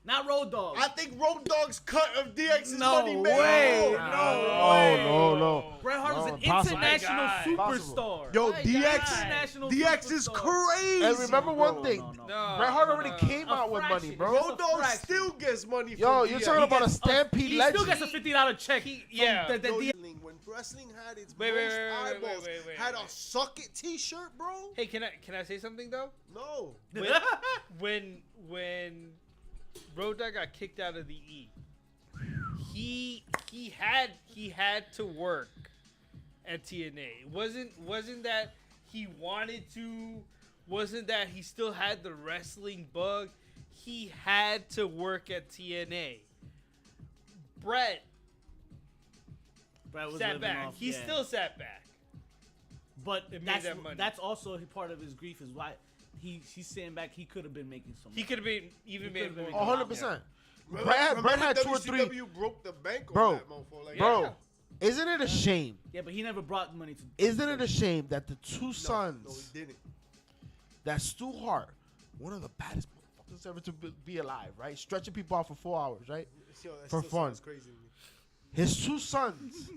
not Road Dogg. I think Road Dogg's cut of DX's No money made way. more. No. Bret Hart was No, an impossible. international My God. superstar. Yo, My DX, God. International DX is superstar. crazy. And remember one Bro, thing. no. Bret Hart already came A out with money, fraction. bro. Just Road a Dogg fraction. still gets money Yo, from you're DX. talking about a gets- Stampede He legend. still gets a $50 check. yeah. From the Yo, DX. when wrestling had its Wait, most wait, wait, wait, eyeballs, wait, had a wait. suck it t-shirt, bro. Hey, can I say something though? No. When Road Dogg got kicked out of the E, he had to work at TNA. It wasn't that he wanted to, wasn't that he still had the wrestling bug. He had to work at TNA. Brett Brett was sat living back. off- He yeah. still sat back. But It made that's that money. that's also part of his grief is why he's saying back he could have been making some. He could have been even He made could've been more. making- 100%. Remember Brett had 2 or 3. WCW broke the bank on Bro, that motherfucker. Like, Bro, Yeah. isn't it a shame? Yeah, but he never brought money to. Isn't it a shame that the two no, sons he didn't. that Stu Hart, one of the baddest motherfuckers ever to be alive, right? Stretching people out for 4 hours, right? Yo, that For still fun. sounds crazy to me. His 2 sons,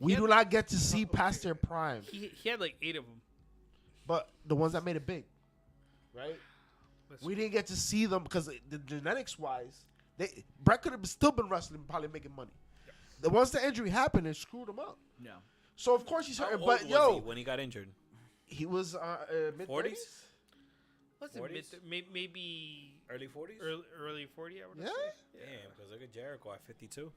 we do not get to see past their prime, He had like 8 of them. but the ones that made it big, right? We didn't get to see them because the genetics wise, Brett could have still been wrestling, probably making money. The once the injury happened, it screwed him up. Yeah. So of course he's How hurt. old But was yo, he when he got injured? he was mid 40s? 40s. What's it? 40s? Maybe Early 40s? early 40. I would Yeah? say. Damn, because look at Jericho at 52.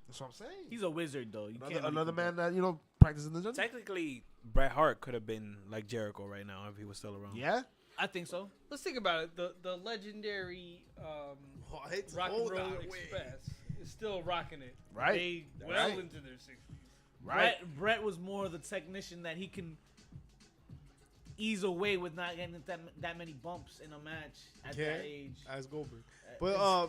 That's what I'm saying. He's a wizard though. You can't really Another compare. man that practices in the gym. Technically, Bret Hart could have been like Jericho right now if he was still around. Yeah. I think so. Let's think about it. The legendary What? Rock and Hold Roll on, wait. Express is still rocking it. Right. They well Right. into their 60s. Brett was more the technician that he can ease away with not getting that many bumps in a match at Yeah, that age. as Goldberg. But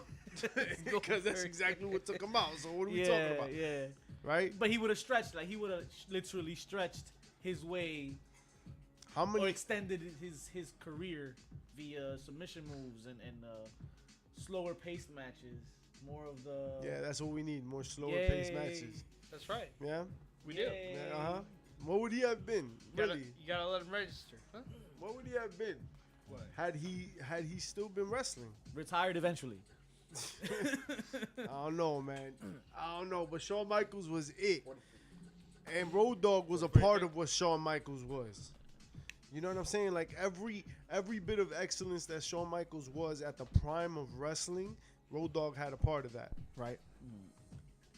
because that's exactly what took him out. So what are we talking about? Yeah. Right? But he would have stretched, like he would have literally stretched his way How or many? extended his career via submission moves and slower paced matches. More of the Yeah, that's what we need. More slower Yay. paced matches. That's right. Yeah. We do. Yay. Yeah, uh huh. What would he have been? Really? You gotta let him register. Huh? What would he have been? What? Had he still been wrestling? retired eventually. I don't know, man. I don't know, but Shawn Michaels was it, and Road Dogg was a part of what Shawn Michaels was. You know what I'm saying? Like every bit of excellence that Shawn Michaels was at the prime of wrestling, Road Dogg had a part of that, right?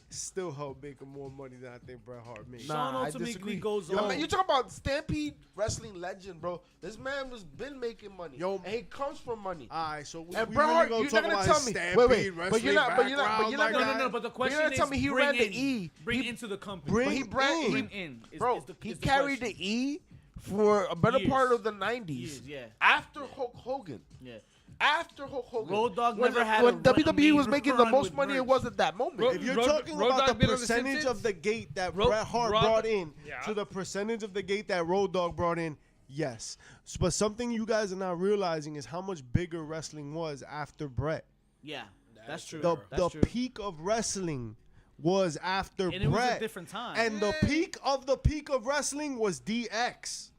Still held making more money than I think Bret Hart made. Shawn I ultimately disagree. goes Yo, on. man, you talking about Stampede wrestling legend, bro? This man was been making money. Yo. And he comes from money. All right, so we And really Bret Hart, gonna you're talk not gonna about tell his me. Stampede Wait, wrestling but you're not background, my No, guy. no, but the question not is telling me he bring ran the in, E. Bring He- into the company. bring But he brought, bring in. Is, bro, is the, he is the carried question. the E for a better Years. part of the 90s. Years, yeah. After Hulk Hogan. Yeah. After Hulk Hogan. Road Dogg when, never had when a WWE main was making the run most with money, it merch. was at that moment. Ro- If you're Road- talking Road about Dogg the been on The percentage Simpsons? of the gate that Ro- Bret Hart Rob- brought in Yeah. to the percentage of the gate that Road Dogg brought in, yes. But something you guys are not realizing is how much bigger wrestling was after Bret. Yeah, that's true. The That's true. peak of wrestling was after And it was Bret. a different time. And the peak of wrestling was DX.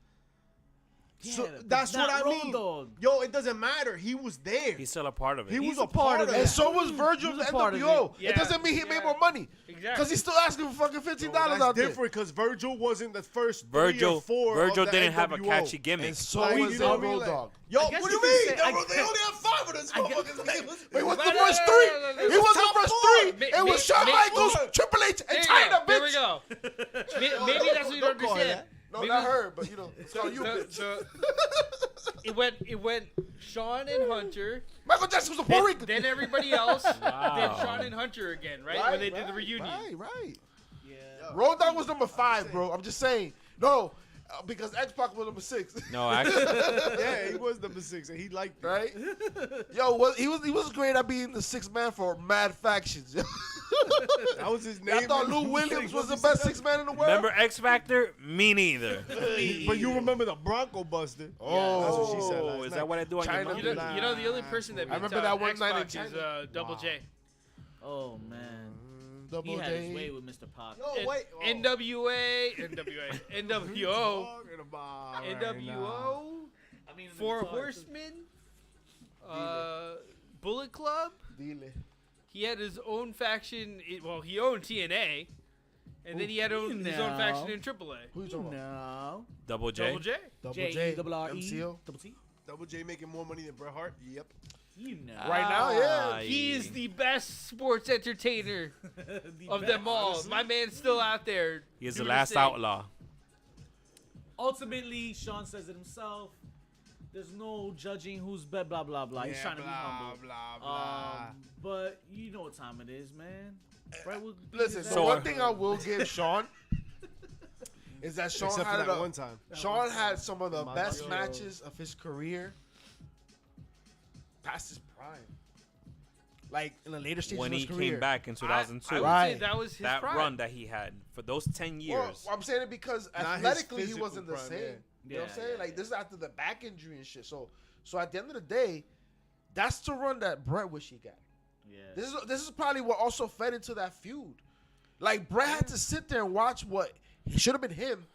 So Yeah, but that's what not I Road mean. Dogg. Yo, it doesn't matter. He was there. He's still a part of it. He was He's a part of it. it. And so was Virgil He of was a part of NWO. it. It doesn't mean he Yeah. made more money. Exactly. Because he's still asking for fucking $15 That's out there. different because Virgil wasn't the first Virgil 3 or 4 Virgil of the didn't have a NWO. catchy gimmick. And so Like, was you know what I mean? Road Like, Dogg. Yo, I what guess do you you could mean? say- They only have 5 of us. I guess- motherfuckers. Wait, what's No, the no, first no, three? no, no, no, It no. was the top first 4. three. It was Shawn May- Michaels, May- Triple H, and There you China, go. There we bitch. go. Maybe that's what you don't Don't call it understand. that. No, Maybe- not her, but you know, it's called you, bitch. It went Sean and Hunter, Michael Jackson was a Puerto Rican. then everybody else, then Wow. Sean and Hunter again, right? When they did the reunion. Right. Yeah. Road Dogg was number 5, bro. I'm just saying. No, because X-Pac was number 6. No, actually, Yeah, he was number 6, and he liked it. Right? He was great at being the 6th man for mad factions. That was his name. I thought Lou Williams was the best 6th man in the world. remember X Factor? Me neither. But you remember the Bronco Buster. Oh, That's what she said last is night. that what I do on China. your You mind? know the only person that I beats remember that one X-Pac night in is China. Double J. Oh man, Double he had his J. way with Mr. Pop. Yo, wait. Oh. NWA, NWO, Talking about right NWO, I mean, Four Horsemen, Bullet Club. Dile. He had his own faction. Well, he owned TNA, and then he had his own No. faction in AAA. Who you talking about? No. Double J. Double J. Double J J. double R E MCO. double T. Double J making more money than Bret Hart? Yep. You know. Right now, yeah. He is the best sports entertainer The of best. them all. My man's still out there. He is the doing last his thing. outlaw. Ultimately, Sean says it himself. There's no judging who's blah blah blah blah. He's trying to be humble. Blah, blah. But you know what time it is, man. Right, Listen, so one thing I will give Sean is that Sean Except for had that one time. Sean had some of the best Yo. matches of his career past his prime. Like in the later stages When of he his career. came back in 2002. I would Right. say that was his That prime. run that he had for those 10 years. Well, I'm saying it because Not his athletically he physical wasn't the prime, same. yeah. You know what I'm saying? Yeah, Like this is after the back injury and shit. So at the end of the day, that's the run that Brett wish he got. Yeah. This is probably what also fed into that feud. Like Brett had to sit there and watch what he should have been him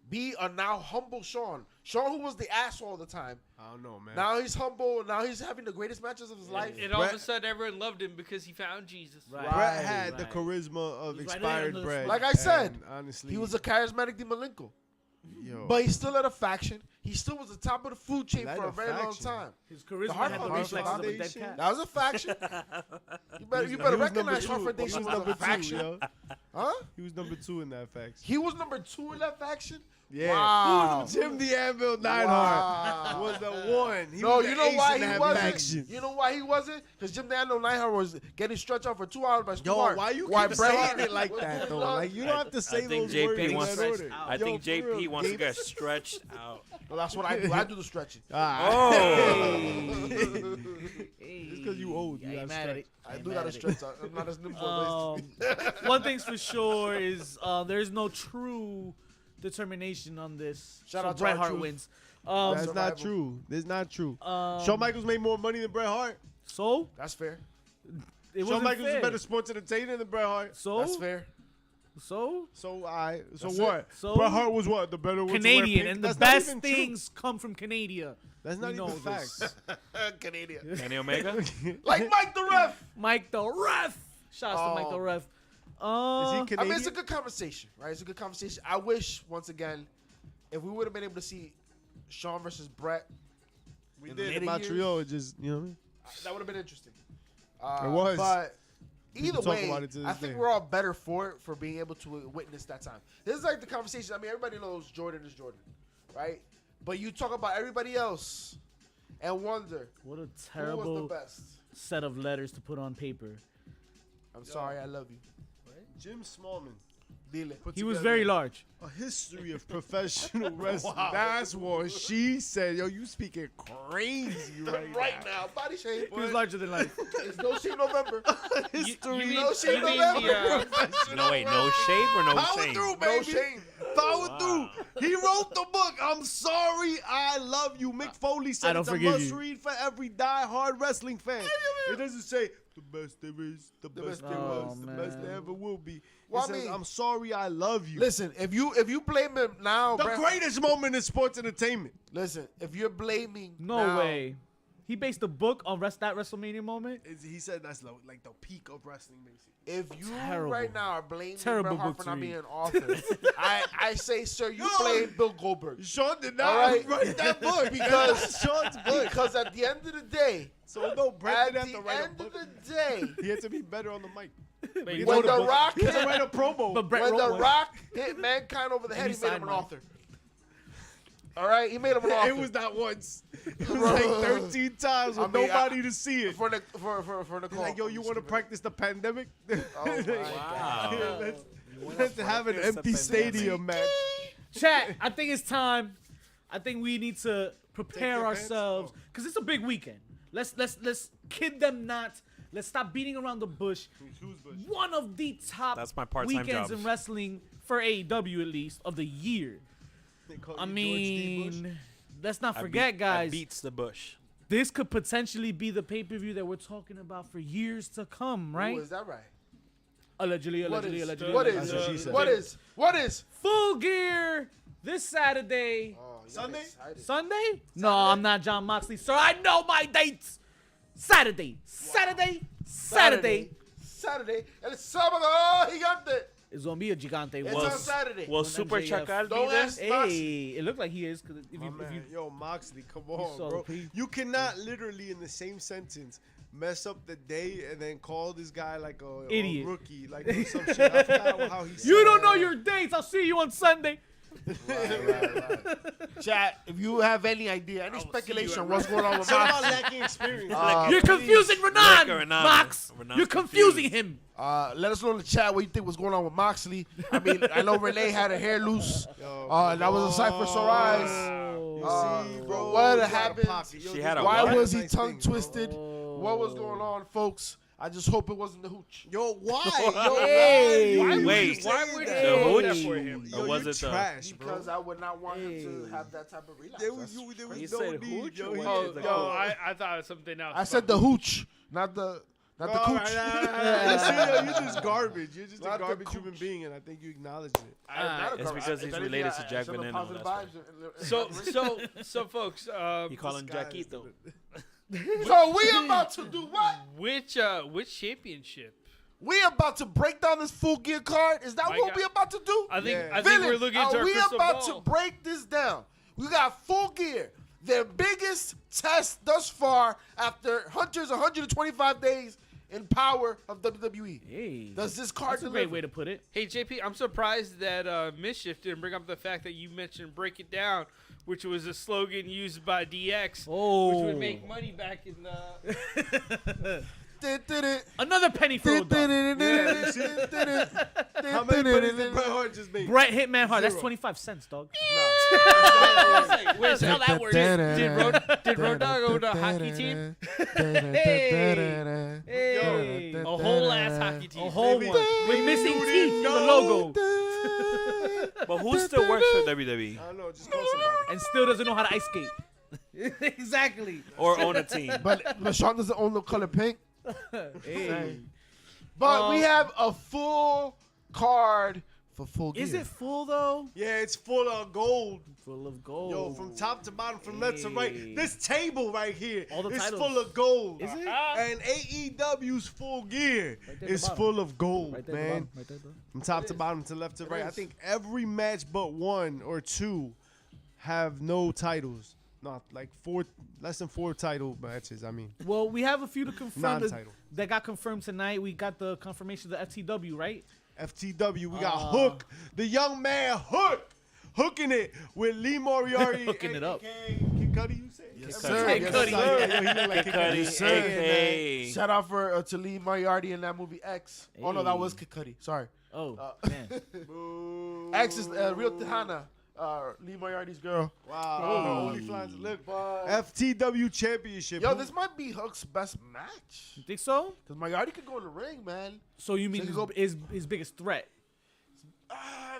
be a now humble Sean. Sean who was the asshole all the time. I don't know, man. Now he's humble. Now he's having the greatest matches of his life. And all of a Brett- sudden, everyone loved him because he found Jesus. Right. Brett had the Right. charisma of He's right expired there on the bread. Like I said, and honestly, He was a charismatic Di Malenko. yo, But he still had a faction. He still was the top of the food chain Led for a a very long faction. time. His charisma Heart had the Foundation reflexes of a dead Foundation. cat. That was a faction. You better he recognize was number Heart two. Foundation He was was a number faction. 2, yo. Huh? He was number 2 in that faction. He was number 2 in that faction? Yeah. Wow. Jim the Anvil Neidhart Wow. was the one. He No, was you the know ace why in he that wasn't? faction. You know why he wasn't? Because Jim Daniel Neidhart was getting stretched out for 2 hours by Yo, Stuart. why you Why keep Bret saying Hart it like was that, doing though? that? Like, you don't have to say I think those words JP in wants that order. I Yo, think for JP real, wants to Gabe- get stretched out. Well, that's what I do. I do the stretching. Ah. Oh. It's because you old. Yeah, You I gotta ain't mad at it. I do got to stretch out. I'm not as nimble as One thing's for sure is there's no true determination on this. Shout so out to Bret our Hart truth. wins. That's Survival. not true. That's not true. Um, Shawn Michaels made more money than Bret Hart. So That's fair. it Shawn wasn't Michaels fair. is better sports entertainer than Bret Hart. So That's fair. so So That's what? it. So- Bret Hart was what? The better one to wear Canadian, pink? and the That's not best even true. things come from Canada. That's not we even know facts. this. Canadian. Kenny Omega? Like Mike the Ref. Mike the Ref. Shouts to Mike the Ref. Is he I mean, Canadian? it's a good conversation, right? It's a good conversation. I wish, once again, if we would have been able to see Sean versus Brett, We in the did in later Montreal. It just, you know what I mean? that would have been interesting. It was. But We either can talk way, about it to this I think day. we're all better for it, for being able to witness that time. This is like the conversation. I mean, everybody knows Jordan is Jordan, right? But you talk about everybody else and wonder What a who was the terrible best. set of letters to put on paper. I'm sorry, I love you. Jim Smallman. Dile. put He was together very large. A history of professional wrestling. That's what she said. Yo, you speaking crazy right now. now, body shape. He was larger than life. It's no shame November. History. no shame you mean November. No, wait, no shave or no Power shame? through, No baby. shame. Power Wow. through. He wrote the book. I'm sorry, I love you. Mick Foley said I don't it's a forgive must you. read for every die-hard wrestling fan. It doesn't say the best there is, the best best there there was, was. the Oh, best there man. ever will be. Well, It I says, mean- I'm sorry, I love you. Listen, if you blame him now, The Bret- greatest moment in sports entertainment. Listen, if you're blaming No now, way. He based the book on that WrestleMania moment. He said that's like the peak of wrestling, basically. If you Terrible. right now are blaming Terrible Bret Hart book for to not read. being an author, I say, sir, you No. blame Bill Goldberg. Sean did not All right. write that book Because- Sean's book. Because at the end of the day, So no, Brett at didn't have the to write a end book. of the day, He had to be better on the mic. But He he when wrote a The book. Rock He had to hit, write a promo. But Brett when wrote The one. Rock hit Mankind over the head, And he he made signed him an mine. author. All right, he made him an author. It was not once. It was like 13 times with I mean, nobody to see it. for Nicole. He's like, yo, you want to practice the pandemic? Oh my Wow. God. Let's have an practice the empty stadium match. Chat, I think it's time. I think we need to prepare your pants ourselves off. because it's a big weekend. Let's kid them not. Let's stop beating around the bush. One of the top That's my part-time weekends job. in wrestling for AEW at least of the year. They call I you George D. Bush. mean, let's not I forget, I guys. beats the bush. This could potentially be the pay-per-view that we're talking about for years to come, right? Oh, is that right? Allegedly, What allegedly, is? allegedly. What allegedly. That's what she is? said. What is? What is? Full Gear this Saturday. Oh, you're Sunday? excited. Sunday? No, I'm not John Moxley, sir. I know my dates. Saturday. Saturday. Saturday. El sábado gigante. It's gonna be a gigante. It's Well, on Saturday. Will When Super MJF Chacal be Don't there? ask- hey, it looked like he is. Cause if My you, man. Yo, Moxley, come saw on, the bro. P. You cannot literally in the same sentence mess up the day and then call this guy like a Idiot. rookie, like or some shit. I forgot how he said you don't know it. your dates. I'll see you on Sunday. Right. Chat, if you have any idea, any speculation on what's going on with Talk about Moxley, lacking experience. You're confusing Renan, Renan. Mox. Renan's You're confusing him. let us know in the chat what you think was going on with Moxley. I mean, I know Renee had her hair loose. That was a sight for sore eyes. You see, bro, what you got a happened? pocket. Yo, She this had a is Why what? was he nice tongue thing, bro. twisted? What was going on, folks? I just hope it wasn't the hooch. Yo, why? Yo, Hey. why? Wait. Why would The you do that hooch? for him? Or was you're it the- trash, bro? Because I would not want him to have that type of relapse. There was That's no crazy. said need, hooch yo. or He what? did- Oh, I thought it was something else. I said the hooch, not the All cooch. right. You see, yo, you're just garbage. You're just a Not the garbage cooch. human being, and I think you acknowledged it. It's because he's related to Jack Veneno, that's why. So folks, You call him This guy is Jackito. So we about to do what? which championship? We about to break down this Full Gear card. Is that My what God. we about to do? I think Yeah. I think Villain, we're looking into our we crystal about ball. to break this down. We got Full Gear, their biggest test thus far after Hunter's 125 days in power of WWE. Hey, Does this card that's a great way to put it. Hey JP, I'm surprised that Mischief didn't bring up the fact that you mentioned "Break It Down," which was a slogan used by DX, which would make money back in the. Another penny for Old Dog. How many pennies did Bret Hart just make? Brett Hitman Hard. That's Zero. 25 cents, dog. Where's how that works? Did Road Dogg own a hockey team? Hey, A whole ass hockey team. a whole Baby. one with missing teeth in the logo, But who still works for WWE? I don't know. Just call somebody. and still doesn't know how to ice skate. Exactly. Or own a team? But LaShawn doesn't own the color pink. Hey. But we have a full card for Full Gear. Is it full though? Yeah, it's full of gold. Full of gold. Yo, from top to bottom, from left to right. This table right here All the is titles. full of gold. Is it? And AEW's Full Gear Right there at the is bottom. full of gold, Right there, man. right there, bro. From top to bottom, to left to right. I is. think every match but one or two have no titles. Not like less than 4 title matches. I mean, Well, we have a few to confirm Non-title. that got confirmed tonight. We got the confirmation of the FTW, right? FTW. We got Hook, the young man Hook, hooking it with Lee Moriarty. Hooking it up. aka Kid Cudi, you say? Yes, Kid sir. Cudi. Yes, Cudi. sir. Yo, he look like Kid Cudi. Cudi, sir. aka. Shout out for to Lee Moriarty in that movie X. Oh no, that Hey. was Kid Cudi. Sorry. Oh, man. Boo. X is Real Tejana, Lee Moriarty's girl. Wow. Only flies look. FTW Championship. Yo, this might be Hook's best match. You think so? Because Moriarty could go in the ring, man. So you mean So his biggest threat?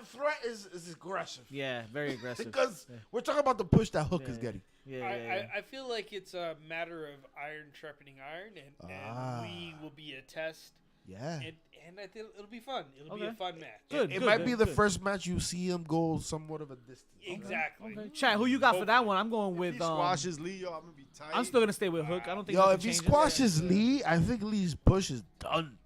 Threat is aggressive. Yeah, very aggressive. Because we're talking about the push that Hook is Yeah. getting. Yeah. I feel like it's a matter of iron sharpening iron, and we will be a test, Yeah. and I think it'll be fun. It'll be a Okay. fun match. Good. It might be the first match you see him go somewhat of a distance. Exactly. Okay. Chat, who you got for that one? I'm going If with. he squashes Lee, yo, I'm gonna be tight. I'm still gonna stay with Hook. I don't think. Yo, nothing if he changes. squashes Lee, I think Lee's push is done.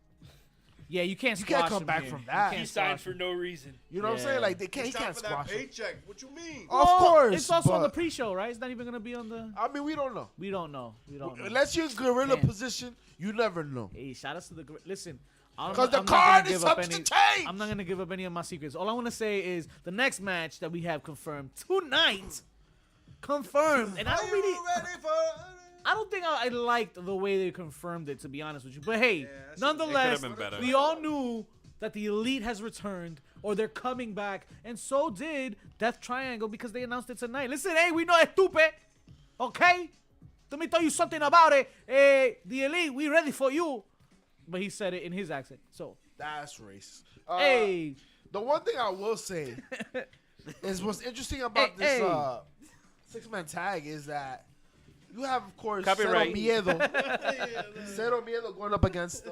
Yeah, you can't. You Squash can't come him back here. from You that. can't He signed squash for no reason. You know what I'm saying? Yeah. Like he It's can't time for that squash him. paycheck. What you mean? Of Well, course. It's also on the but- pre-show, right? It's not even gonna be on the. I mean, we don't know. We don't know. We don't know. Unless you're in gorilla Damn. position, you never know. Hey, shout outs to the listen. I'm Because not- the I'm not gonna card is give up subject to any- change. I'm not gonna give up any of my secrets. All I want to say is the next match that we have confirmed tonight, confirmed, and I don't really. I don't think I liked the way they confirmed it, to be honest with you. But hey, that's- nonetheless, It could've been better. we all knew that the Elite has returned or they're coming back, and so did Death Triangle because they announced it tonight. Listen, hey, we know it's stupid, okay? Let me tell you something about it. The Elite, we ready for you. But he said it in his accent, so. That's racist. Hey. The one thing I will say is what's interesting about Hey, this hey. six-man tag is that you have, of course, Copyright. Cero Miedo. Cero Miedo going up against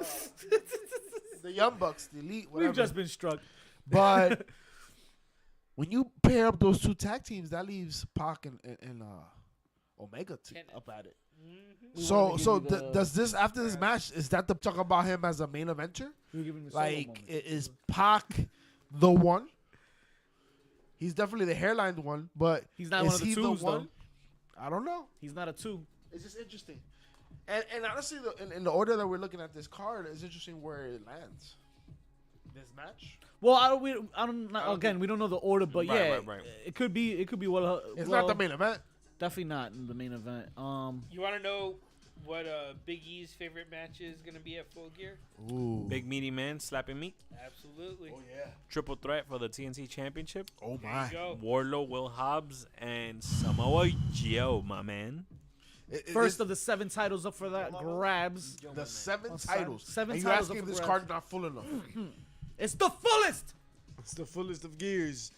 the Young Bucks, the Elite, whatever. We've just been struck. But when you pair up those two tag teams, that leaves Pac and Omega up at it. We So wanted to give you the- does this after this match is that the talk about him as a main eventer? We're giving the solo Like moment. is Pac the one? He's definitely the hairline one, but He's not is one of the he twos, though. one? I don't know. He's not a 2. It's just interesting. And honestly, in the order that we're looking at this card, it's interesting where it lands. This match? Well, I don't. Again, we don't know the order, but Right. it could be. Well, It's not the main event. Definitely not in the main event. You want to know what Big E's favorite match is gonna be at Full Gear? Ooh. Big meaty man slapping meat. Absolutely. Oh yeah. Triple threat for the TNT Championship. Oh There my. you go. Warlow, Will Hobbs, and Samoa Joe, my man. First of the 7 titles up for that grabs. the 7 Oh, titles. seven and titles you're asking up if for this grabs. card not full enough. It's the fullest. It's the fullest of gears.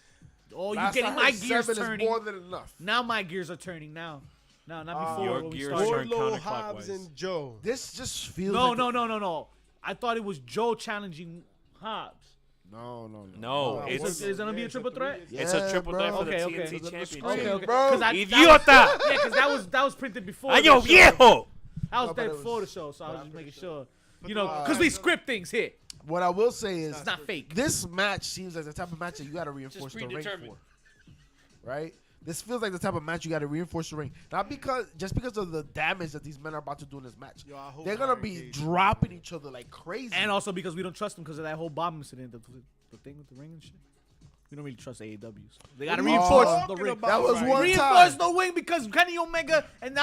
Oh, you're Last getting I my heard gears 7 turning. is more than enough. Now my gears are turning. Now, not before. Your when we gears started. turn Wardlow, counterclockwise. Hobbs, and Joe. This just feels No, like no. I thought it was Joe challenging Hobbs. No. No, Is it's it gonna be a triple threat? it's a triple threat for the Okay, TNT okay. Championship. Okay. Bro. 'Cause Idiota! Yeah, because that was printed before. Ayo the show. viejo! That was No, but there it before the was- show, so I was just making sure. But You know, the- because we script things here. What I will say is It's not fake. this match seems like the type of match that you got to reinforce the ring predetermined. for. Right? This feels like the type of match you got to reinforce the ring. Not because of the damage that these men are about to do in this match. Yo, I hope They're going to Brian be Cage- dropping each other like crazy. And also because we don't trust them because of that whole bomb incident, the thing with the ring and shit. We don't really trust AEW. So they got to What are you reinforce talking the ring. about? that was Right. one Reinforce time. the ring because Kenny Omega and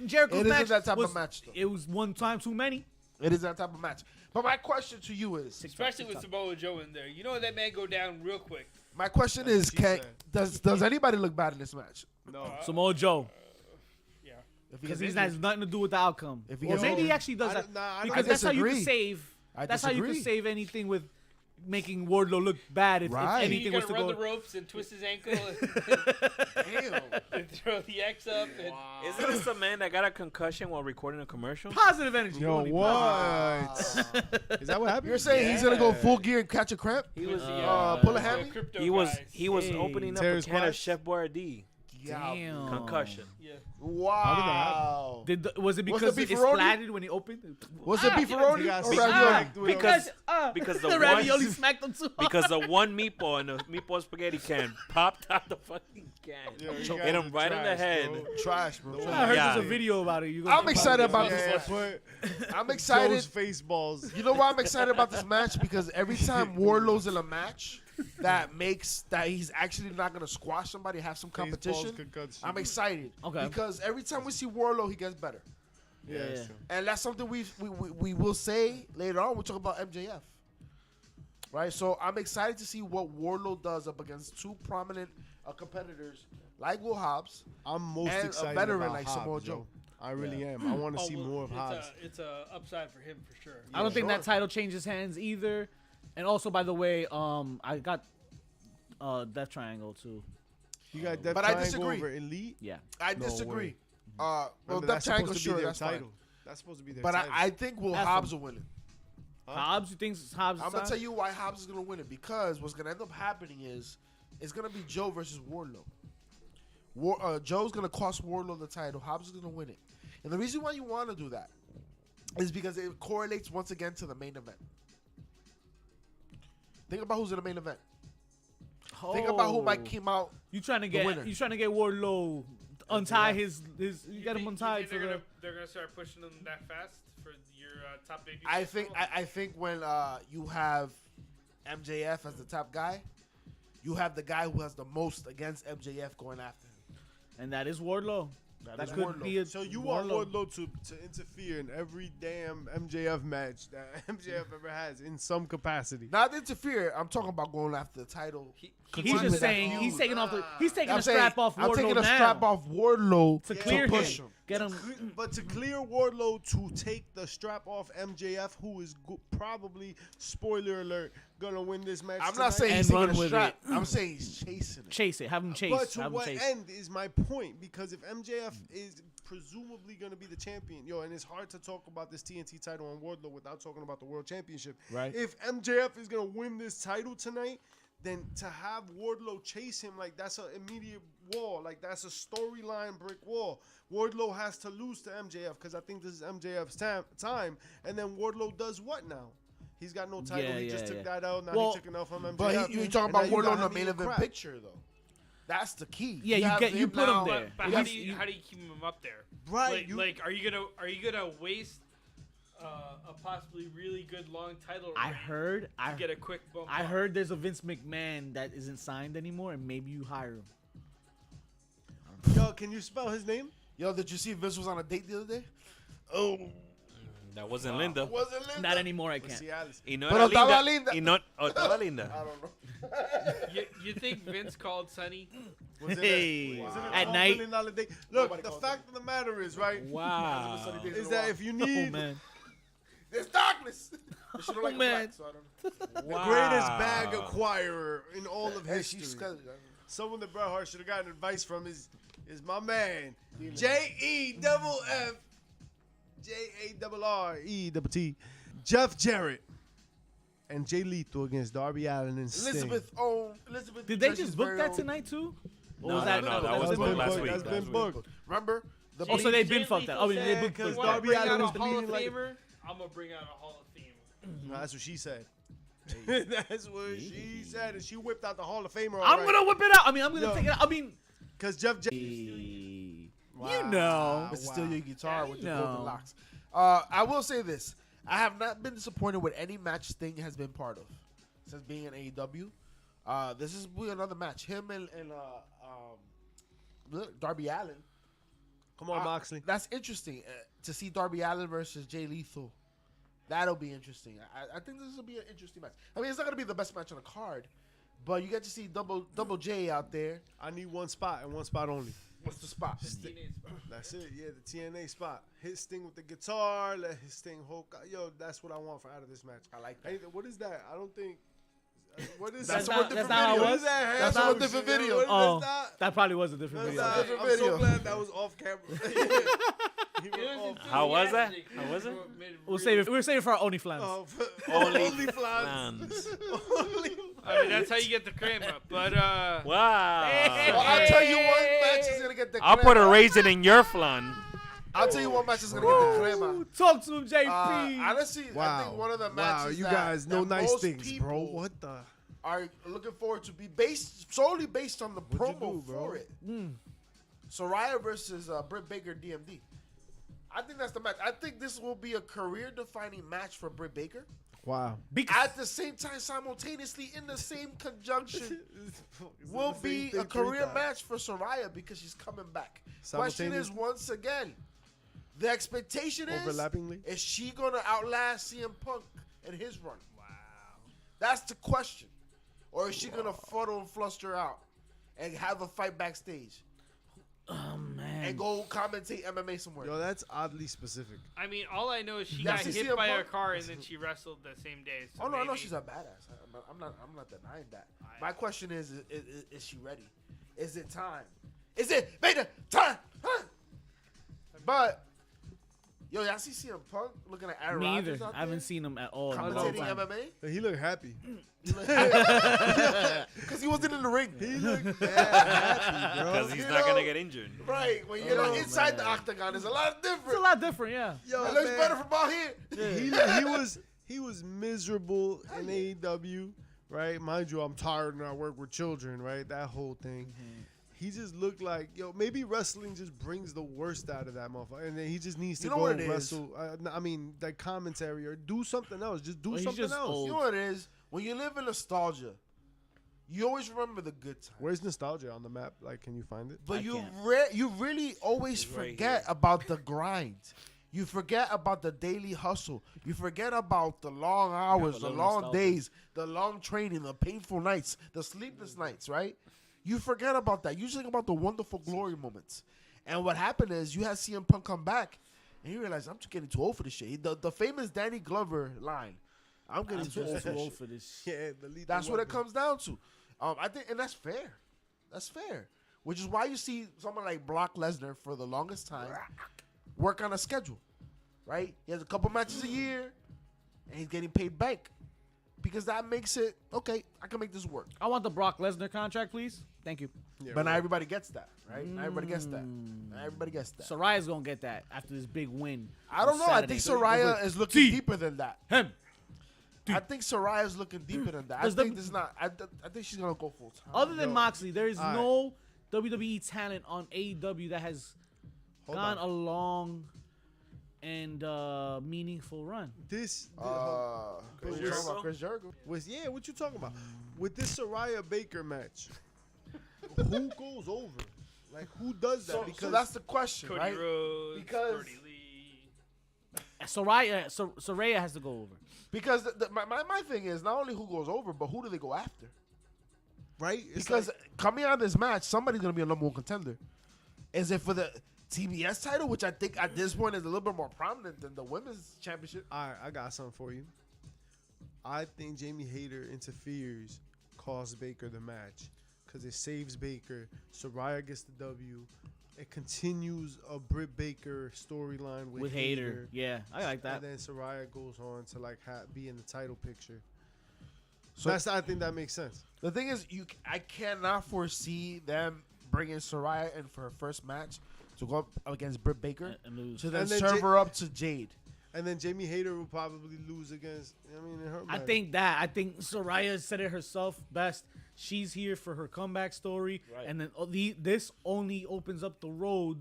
Jericho's It match isn't that type was, of match, though. It was one time too many. It is that type of match. But my question to you is, Especially with Samoa Joe in there. You know that man go down real quick. my question That's is, what she can, said. does anybody look bad in this match? No. Samoa Joe. Yeah. If Because gets he has injured? nothing to do with the outcome. If he Or gets maybe he injured? actually does I that. don't- nah, I don't- Because I that's how you can disagree. save. I That's how you can disagree. save anything with making Wardlow look bad if Right. anything You was gotta to run go. the ropes and twist his ankle Damn. and throw the X up. And Isn't this a man that got a concussion while recording a commercial? Positive energy. Yo, only what? positive. Is that what happened? You're saying he's going to go full gear and catch a cramp? He was pull a hammy? crypto he was guys. he opening up Terrence a can of Clash? Chef Boyardee. Damn. Concussion. Yeah. Wow. Was it Was because the it beefaroni? splattered when he opened it? Was it beefaroni he got or smacked ravioli? with Because the the one- ravioli smacked him too. Because the one meatball in the meatball spaghetti can popped out the fucking can. Yo, you Hit guys him are right in the trash, head. bro. Trash, bro. I heard Yeah. there's a video about it. I'm excited about this Yeah, match. put I'm excited. Joe's face balls. You know why I'm excited about this match? Because every time Wardlow's in a match that he's actually not going to squash somebody, have some Face balls competition, concussion. I'm excited. Okay. Because every time we see Wardlow, he gets better. Yeah. Yeah. And that's something we will say later on. We'll talk about MJF. Right? So I'm excited to see what Wardlow does up against two prominent competitors like Will Hobbs. I'm most And a excited veteran about like Hobbs, Samoa yo. Joe. I really am. I want to see well, more of Hobbs. It's a upside for him for sure. I don't think sure. that title changes hands either. And also, by the way, I got Death Triangle too. You got Death But I Triangle disagree. over Elite. Yeah. I No disagree. way. Well, Remember, Death that's Triangle, supposed to be sure, their that's title. fine. That's supposed to be their But title. I think Will That's Hobbs fine. will win it. Hobbs, you think Hobbs? I'm gonna tell you why Hobbs is gonna win it, because what's gonna end up happening is it's gonna be Joe versus Wardlow. Joe's gonna cost Wardlow the title. Hobbs is gonna win it, and the reason why you want to do that is because it correlates once again to the main event. Think about who's in the main event. Think about who might come out. You trying to winner. get Wardlow untie his you get him untied for the. They're gonna start pushing them that fast for your top debut. I think when you have MJF as the top guy, you have the guy who has the most against MJF going after him. And that is Wardlow. That is could Wardlow. be a So you want Wardlow to interfere in every damn MJF match that MJF ever has in some capacity. Not interfere. I'm talking about going after the title. He's Continue just that saying feud. he's taking I'm a saying, strap off Wardlow I'm taking a now strap off Wardlow to clear push him. him. Get him. But to clear Wardlow to take the strap off MJF, who is probably, spoiler alert, gonna win this match. I'm tonight. not saying And he's taking run a with strap. I'm saying he's chasing it. Chase it. Have him chase. But to have him what chase. end is my point? Because if MJF is presumably going to be the champion, and it's hard to talk about this TNT title on Wardlow without talking about the World Championship. Right. If MJF is going to win this title tonight, then to have Wardlow chase him, like, that's an immediate wall. Like, that's a storyline brick wall. Wardlow has to lose to MJF because I think this is MJF's time. And then Wardlow does what now? He's got no title. Yeah, he just yeah, took yeah. that out. Now Well, he's taking out from MJF. But you're talking And about now you Wardlow got in the him main eating event crap. picture, though. That's the key. Yeah, you have put him now- there. But how do you keep him up there? Right, Like, are you gonna waste a possibly really good long title. I reign heard. to get a quick bump. I up. heard there's a Vince McMahon that isn't signed anymore, and maybe you hire him. Yo, can you spell his name? Yo, did you see Vince was on a date the other day? Oh, That wasn't Linda. wasn't Linda? Not anymore. I Let's can't. see Alice. Y no Pero era estaba linda. linda. Y no, estaba linda. I don't know. You think Vince called Sonny? Was it Hey, was it at $12 night. million date? Look, Nobody the called fact of the matter is, right, Wow. is that if you Oh need man. There's darkness. But she don't like Oh, black, man. so I don't know. the greatest bag acquirer in all of Hey, she's history, scared. someone that Bret Hart should have gotten advice from is my man, J-E-double-F, J-A-double-R-E-double-T, Jeff Jarrett, and Jay Lethal against Darby Allin and Sting. Elizabeth. Did they Jesse's just book very that own- tonight too? Or No, was that was been booked booked? last week. That's been booked. Remember? The Oh, so they been Jay fucked that. Lethal Oh, yeah, they said, booked because "You that. wanna Darby bring Allin out a was the Hall of leading light. Famer? I'm gonna bring out a Hall of Famer. That's what she said. That's what she said, and she whipped out the Hall of Famer. I'm gonna whip it out. I mean, I'm gonna Yo. take it out. I mean, because Jeff Jarrett. you know. Mr. Steal Your Guitar Yeah, with you the golden know. locks. I will say this. I have not been disappointed with any match Sting has been part of since being in AEW. This is another match. Him and Darby Allin. Come on, Moxley. That's interesting to see Darby Allin versus Jay Lethal. That'll be interesting. I think this will be an interesting match. I mean, it's not going to be the best match on the card, but you get to see Double J out there. I need one spot and one spot only. What's the spot? That's it. Yeah, the TNA spot. Hit Sting with the guitar. Let his Sting Hulk. Yo, that's what I want out of this match. I like that. Hey, what is that? I don't think. What is That's that? a not- different that's not how video. it What was? is that? That's Hand a different motion? video. What is Oh, that? that probably was a different That's video. that. different I'm video. so glad that was off camera. He went off. How was that? How was it? We'll save it. We'll save it for our OnlyFans. Only Flans. I mean, that's how you get the cream up. But Wow. Well, I'll tell you one match is going to get the I'll put a crema. raisin in your flan. I'll tell you one match is going to get the crema. Talk to him, JP. Honestly, I Wow. think one of the Wow, matches you that, guys know that nice most things, bro. people What the? are looking forward to be solely based on the What'd you promo do, bro? for it. Soraya versus Britt Baker DMD. I think that's the match. I think this will be a career-defining match for Britt Baker. Wow. At the same time, simultaneously, in the same conjunction, will be a career match for Soraya because she's coming back. Question is, once again, the expectation Overlappingly? is she going to outlast CM Punk in his run? Wow. That's the question. Or is she going to fuddle and fluster out and have a fight backstage Oh man. and go commentate MMA somewhere? Yo, that's oddly specific. I mean, all I know is she Yeah, got she hit CM by a Punk. car and then she wrestled the same day. So Oh no, I know maybe- she's a badass. I'm not denying that. My question is she ready? Is it time? Is it beta time? Huh? But yo, y'all see CM Punk looking at Aaron Me Rodgers either. out I haven't there seen him at all. in a long commentating time. MMA? He looked happy. Because he wasn't in the ring. He looked happy, bro. Because he's You not know- going to get injured. Right, when you're not inside the octagon, it's a lot It's a different. lot different, yeah. Yo, It looks man, better from out here. he was miserable in AEW, right? Mind you, I'm tired and I work with children, right? That whole thing. He just looked like, yo, maybe wrestling just brings the worst out of that motherfucker, and then he just needs to You know go what and it is? wrestle. I mean, that commentary or do something else. Just do Well, he's something just else. old. You know what it is? When you live in nostalgia, you always remember the good times. Where's nostalgia on the map? Like, can you find it? But I you can't. you really always It's right forget here. about the grind. You forget about the daily hustle. You forget about the long hours, the little long nostalgia. days, the long training, the painful nights, the sleepless nights, right? You forget about that. You just think about the wonderful glory moments. And what happened is you had CM Punk come back, and you realize, I'm just getting too old for this shit. The famous Danny Glover line, I'm getting I'm too old just for too this old shit. for this. Yeah, the lethal That's what it weapon. comes down to. I think, and that's fair. That's fair. Which is why you see someone like Brock Lesnar for the longest time work on a schedule, right? He has a couple matches a year, and he's getting paid back because that makes it okay. I can make this work. I want the Brock Lesnar contract, please. Thank you. Yeah, But not right. everybody gets that, right? Not everybody gets that. Not everybody gets that. Soraya's gonna get that after this big win. I don't on know. I Saturday. think Soraya is looking T. deeper than that. Him. I think Soraya's looking deeper than that. I Does think the- this is not. I think she's gonna go full time. Other than Yo, Moxley, there is all right. no WWE talent on AEW that has Hold gone on. along and meaningful run. This. What you talking about, Chris Jericho? What you talking about? With this Soraya Baker match, who goes over? Like, who does that? So that's the question, Cody right? Rhodes, Because- Brody Lee. Soraya has to go over. Because my thing is not only who goes over, but who do they go after? Right? It's Because like, coming out of this match, somebody's gonna be a number one contender. Is it for the TBS title, which I think at this point is a little bit more prominent than the women's championship? all right, I got something for you. I think Jamie Hayter interferes, costs Baker the match, because it saves Baker. Soraya gets the W. It continues a Britt Baker storyline with Hayter. Yeah, I like that. And then Soraya goes on to like be in the title picture. So I think that makes sense. the thing is, I cannot foresee them bringing Soraya in for her first match to go up against Britt Baker And lose. to then And then serve her up to Jade. And then Jamie Hayter will probably lose against. In her I match. think Soraya said it herself best. She's here for her comeback story, and then this only opens up the road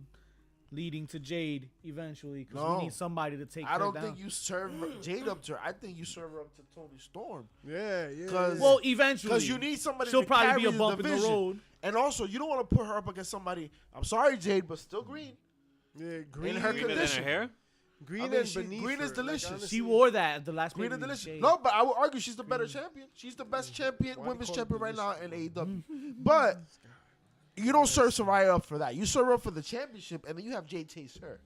leading to Jade eventually, because No. we need somebody to take I her don't down. think you serve Jade up to her. I think you serve her up to Tony Storm. Yeah. Well, eventually, Because you need somebody she'll to probably carry be a bump the in the division. road. And also, you don't want to put her up against somebody. I'm sorry, Jade, but still green. Yeah, green. In her Greener than condition. her hair? Green I mean, and beneath. green is her. delicious. honestly, She wore that at the last Green and pay-per-view, delicious. Jade. No, but I would argue she's the better champion. She's the best champion, Why they women's call it champion right now in delicious? AEW. But you don't serve Soraya up for that. You serve her up for the championship, and then you have Jade chase her.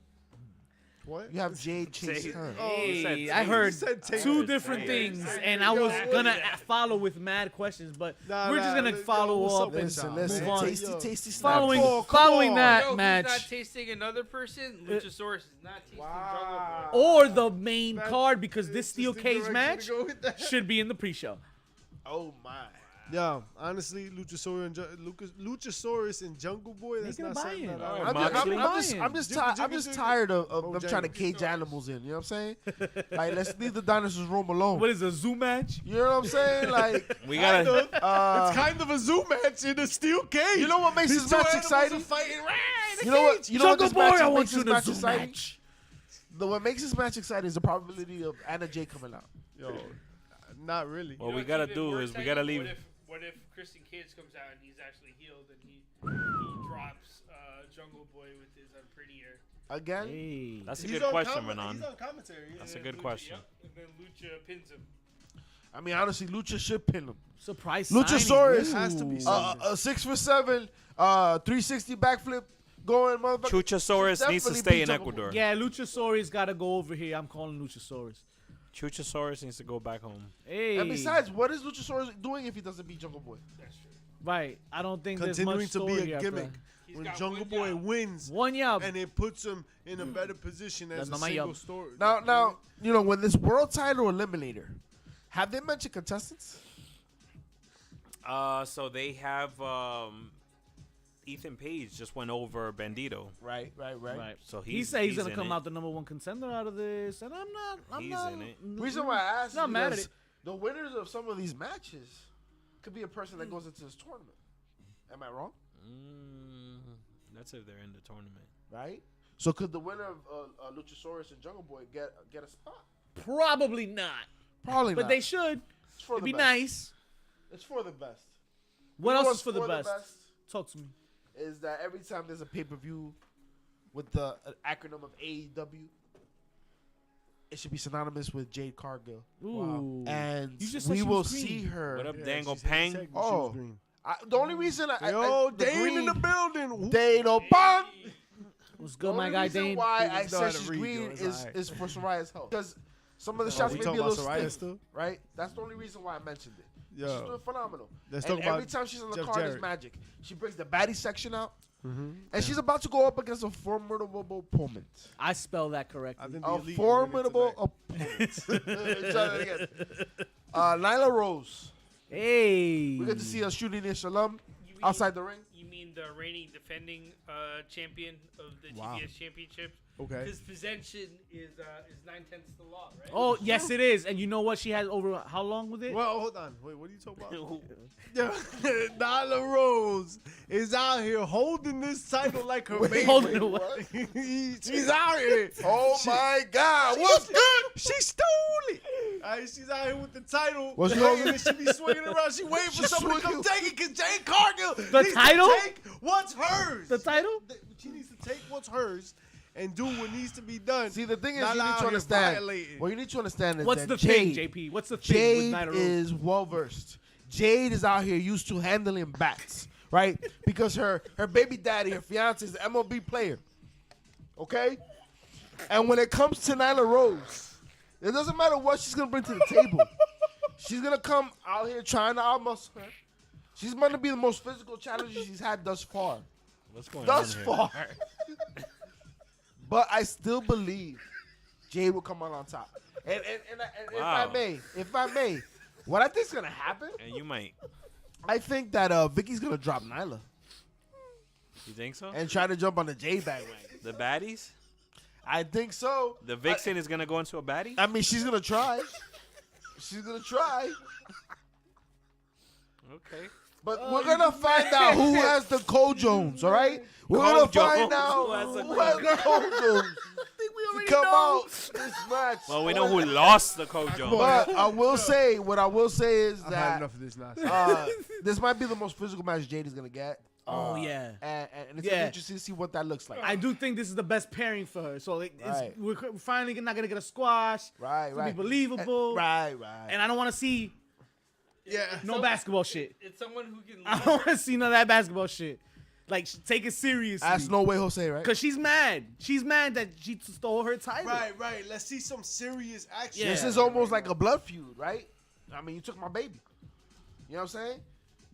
What? You have Jade chase Say- her. Hey, said I taste. heard You said taste. two Taste. different Taste. things, and I was gonna follow with mad questions, but we're just gonna follow what's up with and Listen, y'all, listen. move on. Tasty, Yo. tasty snaps. Following, Oh, come following on. that Yo, match, who's not tasting another person? Luchasaurus is not tasting Wow. Jungle Boy. or the main That- card, because this It's steel just the cage direction match to go with that. should be in the pre-show. Oh my. Yeah, honestly, Luchasaurus and Jungle Boy. That's Make it not a something buy-in. that All I right, would- Moxley. I'm just tired of them trying to cage animals in. You know what I'm saying? Like, let's leave the dinosaurs roam alone. What is a zoo match? You know what I'm saying? Like, We gotta. It's kind of a zoo match in a steel cage. you know what makes These this two match animals exciting? are fighting right in You the know what? cage. You know what Jungle this Boy, match I want makes you this in a match zoo exciting? match. What makes this match exciting is the probability of Anna Jay coming out. Yo, not really. What we what's gotta even do more is we exciting? gotta leave. What if Christian Cage comes out and he's actually healed and he drops Jungle Boy with his unprettier? Again? Hey. That's a He's good on question, He's Manon. on commentary. That's yeah. a good Lucha, question. Yep, and then Lucha pins him. I mean, honestly, Lucha should pin him. Surprise Luchasaurus signing. has to be Ooh. something. A 6'7", 360 backflip going, motherfucker. Chuchasaurus needs to Definitely stay beat in Jungle Ecuador. Yeah, Luchasaurus got to go over here. I'm calling Luchasaurus. Chuchasaurus needs to go back home. Hey. And besides, what is Luchasaurus doing if he doesn't beat Jungle Boy? That's true. Right. I don't think Continuing there's to much be story a after gimmick. that. He's When got Jungle one Boy job. wins, One yab. and it puts him in a better position as That's a not my single yub. story. Now, you know, when this world title eliminator, have they mentioned contestants? So they have Ethan Page just went over Bandito. Right. Right. So He said he's in gonna come it. out the number one contender out of this, and I'm He's not. in it. Reason why I asked Not is mad at because it. the winners of some of these matches could be a person that goes into this tournament. Am I wrong? That's if they're in the tournament. Right. So could the winner of Luchasaurus and Jungle Boy get a spot? Probably not, Probably but not. they should. It's for It'd the be best. nice. It's for the best. What You know else what's is for the best? Talk to me. Is that every time there's a pay-per-view with the acronym of AEW, it should be synonymous with Jade Cargill. Ooh. And You just said we she will was green. see her. What up, Yeah, Dangle she said Pang? segment, she Oh. was green. The only reason Yo, the Dane green, in the building. Dane O'Ban. What's The good, my only guy reason Dane? why He I just know said how to she's read, green yo. It's is, alright. is for Soraya's health. Because some of the Oh, shots we may talking be a about little Soraya stiff, still? right? That's the only reason why I mentioned it. She's Yo, doing phenomenal. let's And talk every about time she's on the Jeff card, Jarrett. it's magic. She brings the baddie section out, Mhm. and she's about to go up against a formidable opponent. I spell that correctly. I think the A elite formidable tonight. opponent. Try that again. Nyla Rose. Hey. We get to see her shooting in Shalom You mean, outside the ring. You mean being the reigning defending champion of the Wow. TBS Championships. Okay. His possession is 9/10 the law, right? Oh, yes, it is. And you know what? She has over how long with it? Well, hold on. Wait, what are you talking about? Nyla Rose is out here holding this title like her baby. Holding it what? She's out here. Oh my God! What's good? She stole it. All right, she's out here with the title. What's hanging, wrong? and she be swinging around. She waiting for She's someone to come swinging. take it because Jade Cargill The needs title? to take what's hers. The title? She needs to take what's hers and do what needs to be done. See, the thing is, Not you need out to here understand. violating. What you need to understand is What's that the thing, Jade, JP? What's the thing with Jade Nyla Rose? is well versed. Jade is out here used to handling bats, right? Because her baby daddy, her fiance, is an MLB player. Okay? And when it comes to Nyla Rose, it doesn't matter what she's gonna bring to the table. She's gonna come out here trying to outmuscle her. She's gonna be the most physical challenger she's had thus far. What's going Thus on here? far. But I still believe Jade will come out on top. And Wow. if I may, what I think is gonna happen, And you might. I think that Vicky's gonna drop Nyla You think so? and try to jump on the Jade bandwagon. The baddies? I think so. The Vixen is gonna go into a baddie? I mean, she's gonna try. She's gonna try. Okay. But we're gonna find out who has the Cole Jones. All right, we're gonna find Jones? out Who has the who has the Cole Jones. To come out this match. Well, we know who lost the Cole Jones. But I will say, what I will say is I've had that enough of this nonsense. this might be the most physical match Jade is gonna get. Oh, yeah. And it's Yeah. interesting to see what that looks like. I do think this is the best pairing for her. So Right. we're finally not going to get a squash. Right, It's right. gonna be believable. Right. And I don't want to see Yeah. no basketball shit. It's someone who can. I don't want to see none of that basketball shit. Like, take it seriously. That's no way Jose, right? Because she's mad. She's mad that she stole her title. Right. Let's see some serious action. This Yeah. is almost like a blood feud, right? I mean, you took my baby. You know what I'm saying?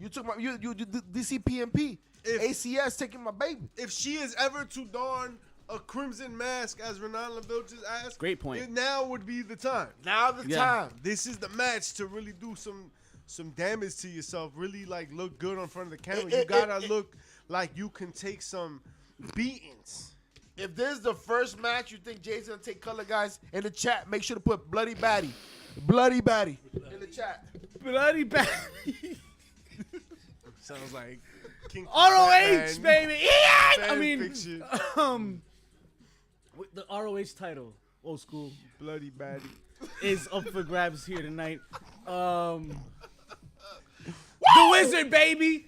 You took my you DCPMP. ACS taking my baby. If she is ever to don a crimson mask as Renata Vilches asked, Great point. it now would be the time. Now the Yeah. time. This is the match to really do some damage to yourself. Really like look good on front of the camera. You gotta look like you can take some beatings. If this is the first match you think Jay's gonna take color, guys, in the chat, make sure to put Bloody Batty. Bloody Batty in the chat. Bloody bad. Sounds like King ROH, Batman baby. Yeah! I fan mean, fiction. with the ROH title, old school, Bloody Batty. is up for grabs here tonight. The Wizard, baby,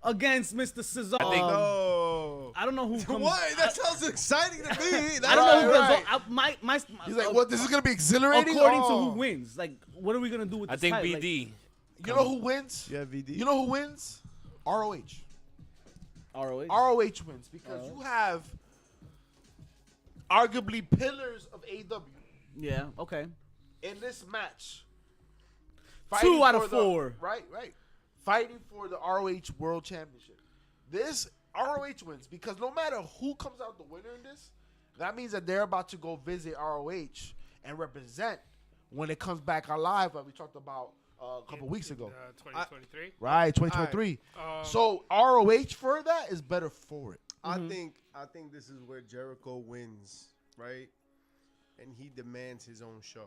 against Mr. Cesaro. No. I don't know who comes. What? That sounds exciting to me. I don't know who Right, comes. right. My, He's like, what? This is gonna be exhilarating. according to Oh. who wins. Like, what are we gonna do with I this think title? BD. You know who wins? Yeah, VD. You know who wins? ROH. Like, ROH. ROH wins because you have arguably pillars of AEW Yeah. Okay. in this match. 2 out of for the- 4. Right. Fighting for the ROH World Championship. This ROH wins because no matter who comes out the winner in this, that means that they're about to go visit ROH and represent when it comes back alive, like we talked about a couple weeks ago. 2023. Right, 2023. Alright. So ROH for that is better for it. I think this is where Jericho wins, right? And he demands his own show.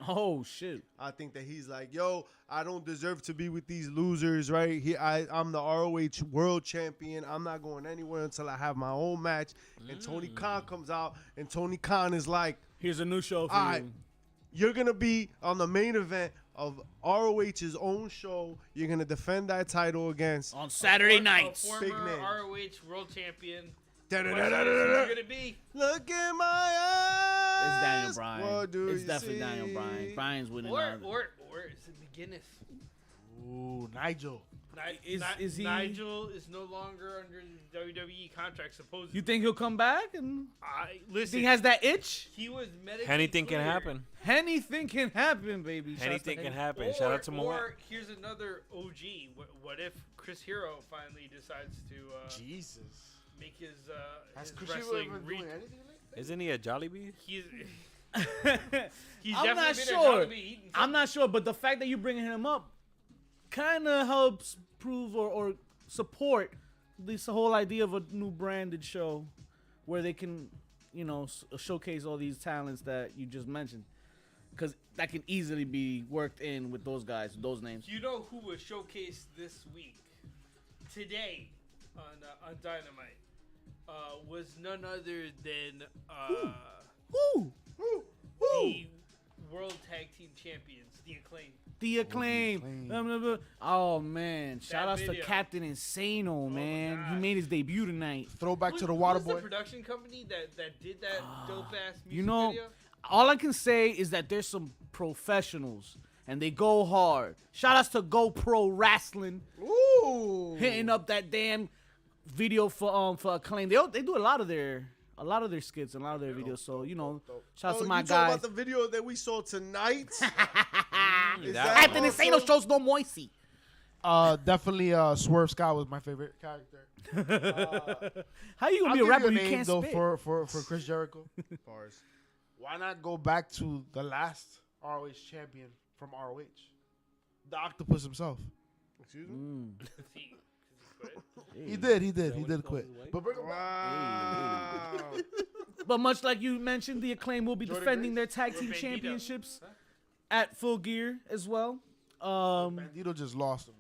Oh shit. I think that he's like, yo, I don't deserve to be with these losers, right? I'm the ROH World Champion. I'm not going anywhere until I have my own match. And Tony Khan comes out, and Tony Khan is like, Here's a new show for all you. right, you're going to be on the main event of ROH's own show. You're going to defend that title against. On Saturday nights. A Big former name. ROH World Champion. Da-da-da-da-da-da. Who's gonna be? Look in my eyes. It's Daniel Bryan. What do It's you definitely see? Daniel Bryan. Bryan's winning. Or now. is it McGuinness? Ooh, Nigel. Is he- Nigel is no longer under the WWE contract, supposedly. You think he'll come back and Listen, think he has that itch? he was medically Anything can cleared. happen. Anything can happen, baby. Shouts to Anything can Henny. happen. Shout out to Moet. Or here's another OG. What if Chris Hero finally decides to Jesus. make his Has his Chris Hero wrestling ever re- doing anything like that? Isn't he a Jollibee? He's I'm definitely not been sure. at Jollibee eating I'm not sure, but the fact that you're bringing him up kind of helps prove or support this whole idea of a new branded show where they can, showcase all these talents that you just mentioned. Because that can easily be worked in with those guys, those names. You know who was showcased this week, today, on Dynamite, was none other than Woo! the World Tag Team Champions, The Acclaim. The Acclaim. Oh, man. Shout outs to video. Captain Insano, man. God. He made his debut tonight. Throwback to the Water Who's the Boy. production company that did that dope-ass music You know, video? all I can say is that there's some professionals, and they go hard. Shout outs to GoPro Wrestling. Ooh. Hitting up that damn video for Acclaim. They do a lot of their skits and a lot of their videos. So shout out to my you talking guys. about the video that we saw tonight? Is that Captain also- Insano shows no moisty. Definitely Swerve Scott was my favorite character. How you gonna I'll be give a rapper? you You a name can't though spit. for Chris Jericho. Bars. Why not go back to the last ROH champion from ROH, the Octopus himself? Excuse me? See, He did quit. But bring him back. Wow. But much like you mentioned, the Acclaim will be Jordan defending Grace? their tag team Bandito. championships at Full Gear as well. Bandito just lost him.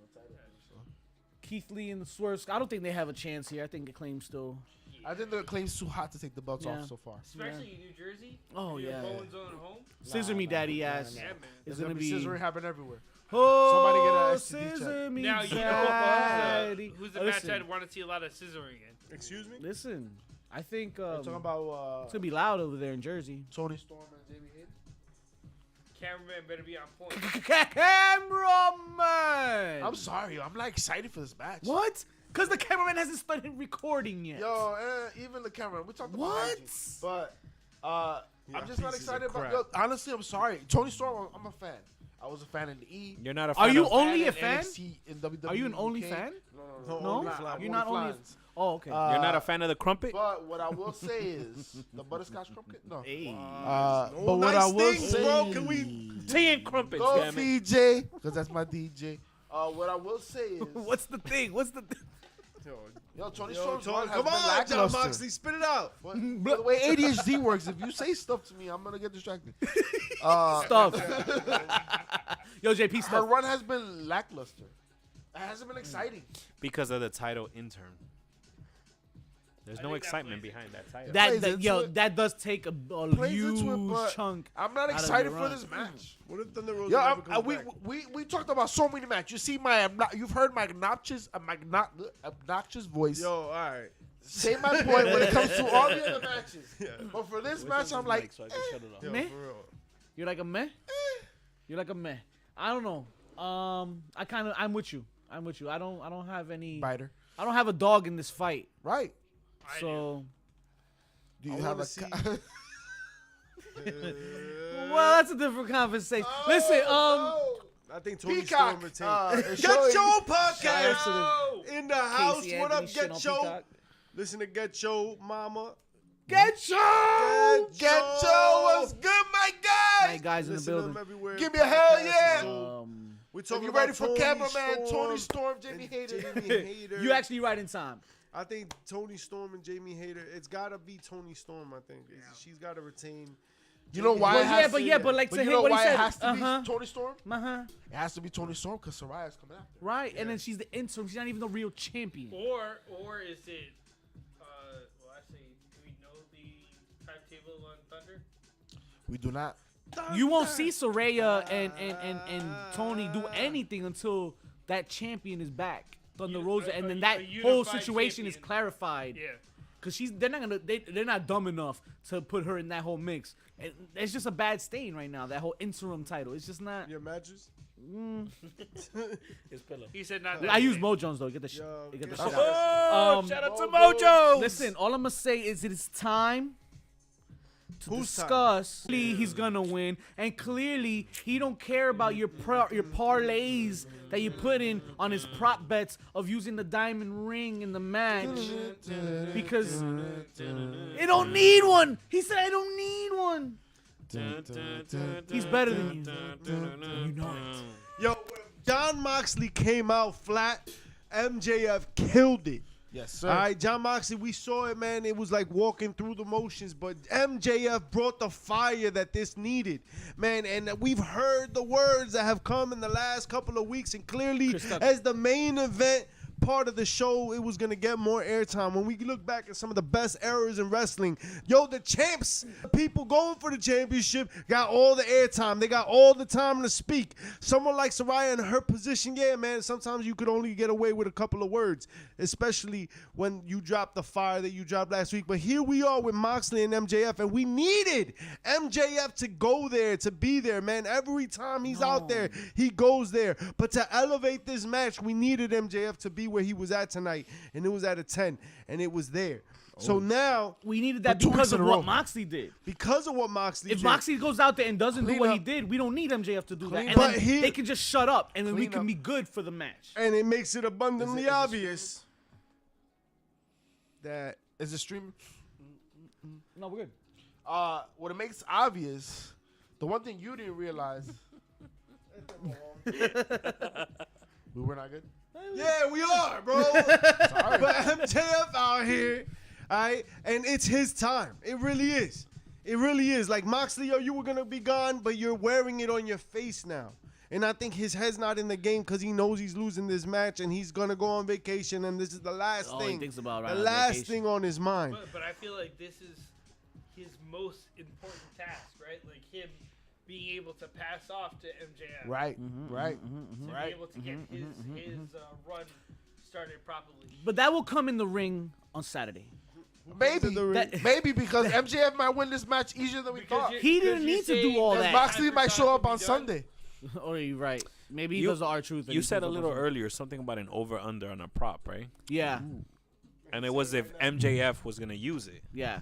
Keith Lee and the Swerve. I don't think they have a chance here. I think Acclaim still. I think the Acclaim's too hot to take the belts Yeah. off so far. especially in New Jersey. Oh, your yeah. Bowens on home. Scissor me, daddy ass. Yeah, man. It's There's gonna be. scissoring happen everywhere. Oh, Somebody get a STD scissor check. me, Now you know daddy. who's the Oh, match listen, I'd want to see a lot of scissoring in. Excuse me? Listen, I think We're talking about it's gonna be loud over there in Jersey. Tony Storm and Jamie Hayter. Cameraman better be on point. Cameraman. I'm sorry, I'm like excited for this match. What? Because the cameraman hasn't started recording yet. Yo, even the camera. We talked about What? hygiene, but Yeah, I'm just not pieces of excited about. crap. Yo, honestly, I'm sorry. Tony Storm, I'm a fan. I was a fan in the E. You're not a Are fan you of- only a in fan? NXT, in WWE, Are you an only UK. fan? No, No, I'm not. you're not only. fans. Oh, okay. You're not a fan of the crumpet? But what I will say is the butterscotch crumpet. No. Hey. But Oh, what nice I will things, say, bro. Can we? Tea and crumpets, go damn it. DJ, because that's my DJ. What I will say is, What's the thing? yo, Tony Yo, Storm's Tony, run has come been on, John lackluster. Moxley, spit it out. But the way ADHD works, if you say stuff to me, I'm gonna get distracted. Stuff. Yo, JP, Her stuff. run has been lackluster. It hasn't been exciting. Because of the title intern. There's no think that excitement plays behind that title. plays into it. That does take a Plays huge into it, but chunk. I'm not out of excited your for run. this match. What if Thunder Rosa Yo, never comes back? we talked about so many matches. You see you've heard my obnoxious voice. Yo, all right. Say my point when it comes to all the other matches. Yeah. But for this match, I'm like, Yo, Meh? for real. You're like a meh? You're like a meh. I don't know. I'm with you. I don't have any. biter. I don't have a dog in this fight. Right. I So, Do I you have wanna a see- well, that's a different conversation. Listen, I think Tony Peacock. Storm retained. It's Get showing- Show Shout out to podcast in the house. Casey What up, Anthony shit Get on Show? Peacock. Listen to Get Show, mama. Get show. Get Joe, what's good, my guy? My guys in the Listen to building. them everywhere. Give me a hell yeah. We're So talking you ready about for Tony cameraman Tony Storm, Jamie and Hayter? Jamie Hayter. You actually right in time. I think Tony Storm and Jamie Hayter. It's gotta be Tony Storm. I think she's gotta retain. You know why? Well, it has yeah, but to, yeah, but like but to you hit know what he why said. it has to Uh-huh. be Tony Storm? Uh-huh. It has to be Tony Storm because Soraya's coming after. Right, and then she's the interim. She's not even the real champion. Or is it? Well, actually, do we know the timetable on Thunder? We do not. You won't see Soraya and Tony do anything until that champion is back, Thunder Rosa, and then that a whole unified situation is champion. clarified. Yeah. Cause they're not dumb enough to put her in that whole mix. And it's just a bad stain right now. That whole interim title. It's just not. Your matches. His pillow. He said not that. I use day. Mojones though. Get the shit. Yo, Get the get shit the out. Oh, shout out to Mojo. Listen, all I'm gonna say is it is time to Whose time? discuss. Clearly, he's gonna win, and clearly he don't care about your parlays that you put in on his prop bets of using the diamond ring in the match because it don't need one. He said I don't need one. He's better than you. You know it. Yo, when John Moxley came out flat, MJF killed it. Yes, sir. All right, John Moxley, we saw it, man. It was like walking through the motions, but MJF brought the fire that this needed, man. And we've heard the words that have come in the last couple of weeks, and clearly, as the main event part of the show, it was going to get more airtime. When we look back at some of the best eras in wrestling, the champs, the people going for the championship, got all the airtime. They got all the time to speak. Someone like Saraya in her position, yeah, man, sometimes you could only get away with a couple of words, especially when you drop the fire that you dropped last week. But here we are with Moxley and MJF, and we needed MJF to go there, to be there, man. Every time he's out there, he goes there. But to elevate this match, we needed MJF to be where he was at tonight, and it was at a 10, and it was there. So now we needed that because of what Moxley did. Because of what Moxley did. If Moxley goes out there and doesn't do what he did, we don't need MJF to do that. And But then they can just shut up, and then we can be good for the match. And it makes it abundantly obvious that Is it streaming? No, we're good. What it makes obvious, the one thing you didn't realize. We were not good? yeah, we are, bro. But MJF out here, all right, and it's his time. It really is. It really is. Like Moxley, you were gonna be gone, but you're wearing it on your face now. And I think his head's not in the game because he knows he's losing this match, and he's gonna go on vacation, and this is the last thing. He thinks about the last thing on his mind. But I feel like this is his most important task, right? Like him being able to pass off to MJF. Right, right, To right. be able to get his run started properly. But that will come in the ring on Saturday. Maybe, That- maybe because MJF might win this match easier than we Because thought. you're- He didn't because you're need to do saying all that that. Moxley might show up on Done. Sunday. Or you're right. Maybe he You- does the R-Truth. You said a little earlier something about an over-under on a prop, right? Yeah, And it was if MJF was going to use it. yeah.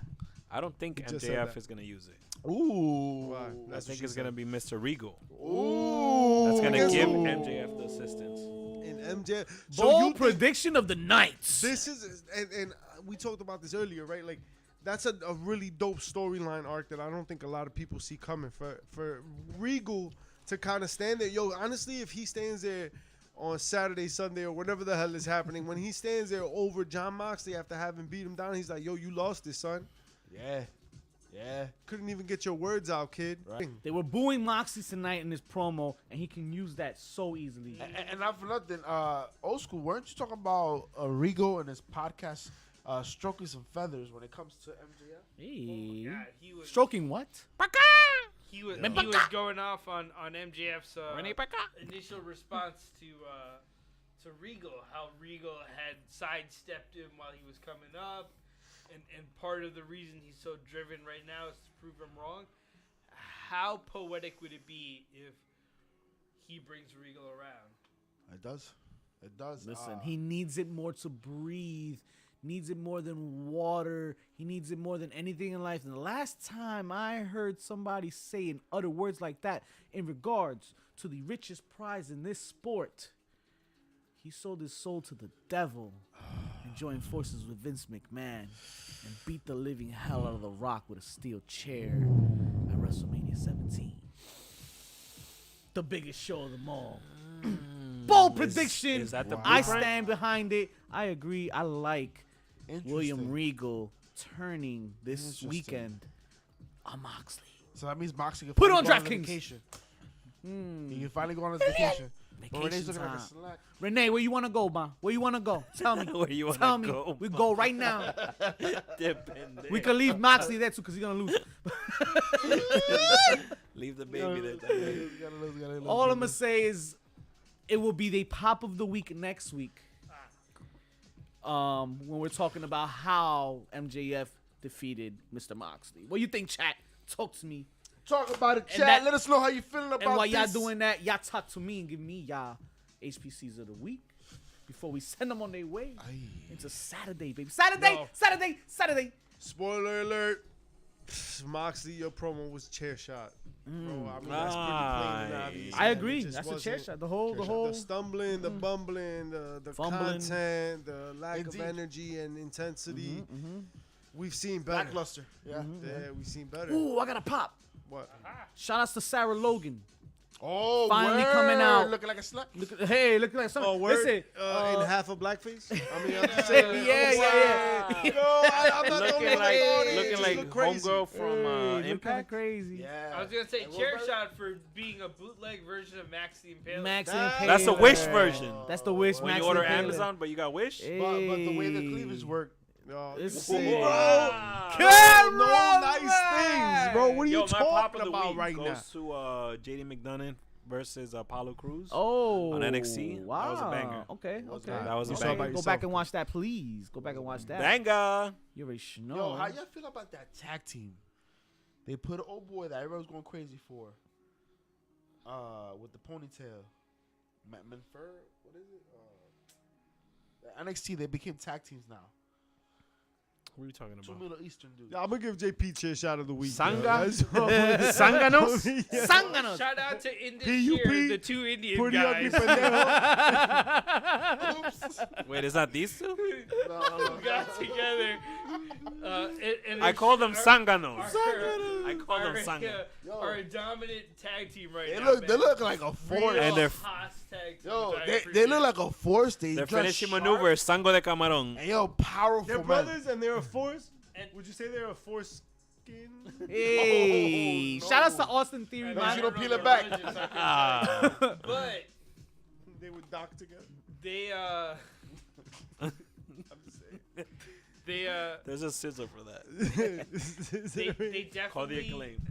I don't think just said MJF that. is going to use it. Ooh. Why? I That's think what it's she going to said. be Mr. Regal. Ooh. That's going to give Ooh. MJF the assistance. And MJF. Bold prediction of the Knights. This is, and we talked about this earlier, right? Like, that's a really dope storyline arc that I don't think a lot of people see coming. For Regal to kind of stand there. Yo, honestly, if he stands there on Saturday, Sunday, or whatever the hell is happening, when he stands there over John Moxley after having beat him down, he's like, yo, you lost this, son. Yeah. Yeah. Couldn't even get your words out, kid. Right. They were booing Moxley tonight in his promo, and he can use that so easily. And not for nothing, old school, weren't you talking about Regal and his podcast stroking some feathers when it comes to MJF? Hey. Yeah, he was Stroking what? he was going off on MJF's initial response to Regal, how Regal had sidestepped him while he was coming up, and part of the reason he's so driven right now is to prove him wrong. How poetic would it be if he brings Regal around? It does. It does. Listen, he needs it more to breathe. Needs it more than water. He needs it more than anything in life. And the last time I heard somebody say and utter words like that in regards to the richest prize in this sport, he sold his soul to the devil and joined forces with Vince McMahon and beat the living hell out of The Rock with a steel chair at WrestleMania 17. The biggest show of them all. Bold prediction. Is that the I blueprint? stand behind it. I agree. I like William Interesting. Regal turning this Interesting. weekend on Moxley. So that means Moxley can Put finally on go a DraftKings. vacation. He can finally go on his vacation. But Renee's Vacation looking like a time. slack. Renee, where you want to go, ma? Where you want to go? Tell me. Where you wanna Tell me. go, We ma? go right now. Depende. We could leave Moxley there too because he's gonna lose. Leave the baby there. All I'm gonna say is, it will be the pop of the week next week. When we're talking about how MJF defeated Mr. Moxley. What do you think, chat? Talk to me. Talk about it, And chat. that- Let us know how you feeling about And while y'all this. doing that, y'all talk to me and give me y'all HPCs of the week before we send them on their way into Saturday, baby. Saturday, Yo. Saturday, Saturday. Spoiler alert. Moxley, your promo was chair shot. Bro, I mean, that's pretty plain and obvious. I man. It agree. just That's a chair wasn't- shot. The whole. The stumbling, the bumbling, the Fumbling. content, the lack Indeed. of energy and intensity. Mm-hmm. We've seen better. Lackluster. Yeah. Yeah, we've seen better. Ooh, I got a pop. What? Shout outs to Sarah Logan. Oh, finally word. coming out. Looking like a slut. Looking like something. Oh, word. Listen, In half a blackface. I mean, I'm just yeah, saying. yeah. No, I'm not the only one that thought it. looking Just like look crazy. homegirl from Looking kind of Impact. crazy. Yeah. I was gonna say And what chair about- shot for being a bootleg version of Max the Impaler. Max That- and That's a Impaler. Wish version. That's the Wish. When Max you order and Impaler. Amazon, but you got Wish. Hey. But the way the cleavage work. No, It's bro, sick. Wow. no nice things, bro. What are Yo, you my pop of talking the about week right goes now? to JD McDonough versus Apollo Crews. Oh, On NXT. That Wow. was a banger. Okay, Was okay. That was a Okay, banger. By Go yourself. back and watch that, please. Go back and watch that. Banger. You already know. Yo, how y'all feel about that tag team? They put an old boy that everyone's going crazy for. With the ponytail. Manfur? What is it? NXT, they became tag teams now. What are you talking Two about? Middle Eastern dudes. Yeah, I'm gonna give JP chair shot of the week. Sangha? Sanganos? Yeah. Sanganos. Shout out to Indian PUP, Shear, the two Indian Pretty ugly guys pendejo. Oops. Wait, is that these two? No. who got together. I call them Sanganos. Our, I call them Sangha. our dominant tag team right They now. look, they look like a force. And they're- tag team. Yo, which I they appreciate. look like a force. They Their dress finishing sharp. maneuver is Sango de Camarón. And yo, powerful They're man. brothers and they're a force. And- Would you say they're a force skin? Hey, Oh, no. shout out to Austin Theory, I No, man. you don't don't know peel their it back. religion, so I couldn't Ah. tell you. But They would dock together. they I'm just saying. they There's a scissor for that. they Call the definitely acclaim.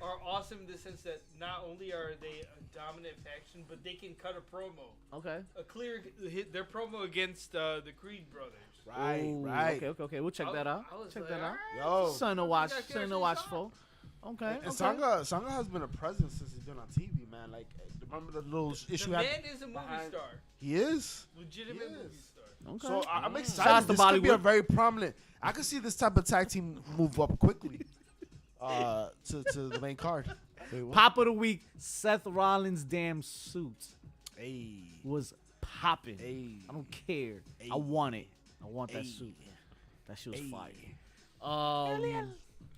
are awesome in the sense that not only are they a dominant faction, but they can cut a promo. Okay. A clear hit their promo against the Creed brothers. Right, Ooh, right. Okay. We'll check that out. I was Check like, that out. alright. Yo. Something to watch. You got Something to Karen watch Shah? for. Okay. And Sangha has been a presence since he's been on TV, man. Like, remember the little issue The had? man is a movie behind- star. He is. Legitimate He movie is. star. Okay. So I'm Shout out excited. to This could be a Bollywood. very prominent. I could see this type of tag team move up quickly to the main card. Pop of the week, Seth Rollins' damn suit Hey, was popping. hey, I don't care. Hey. I want it. I want that Hey. suit. That shit was Hey. fire.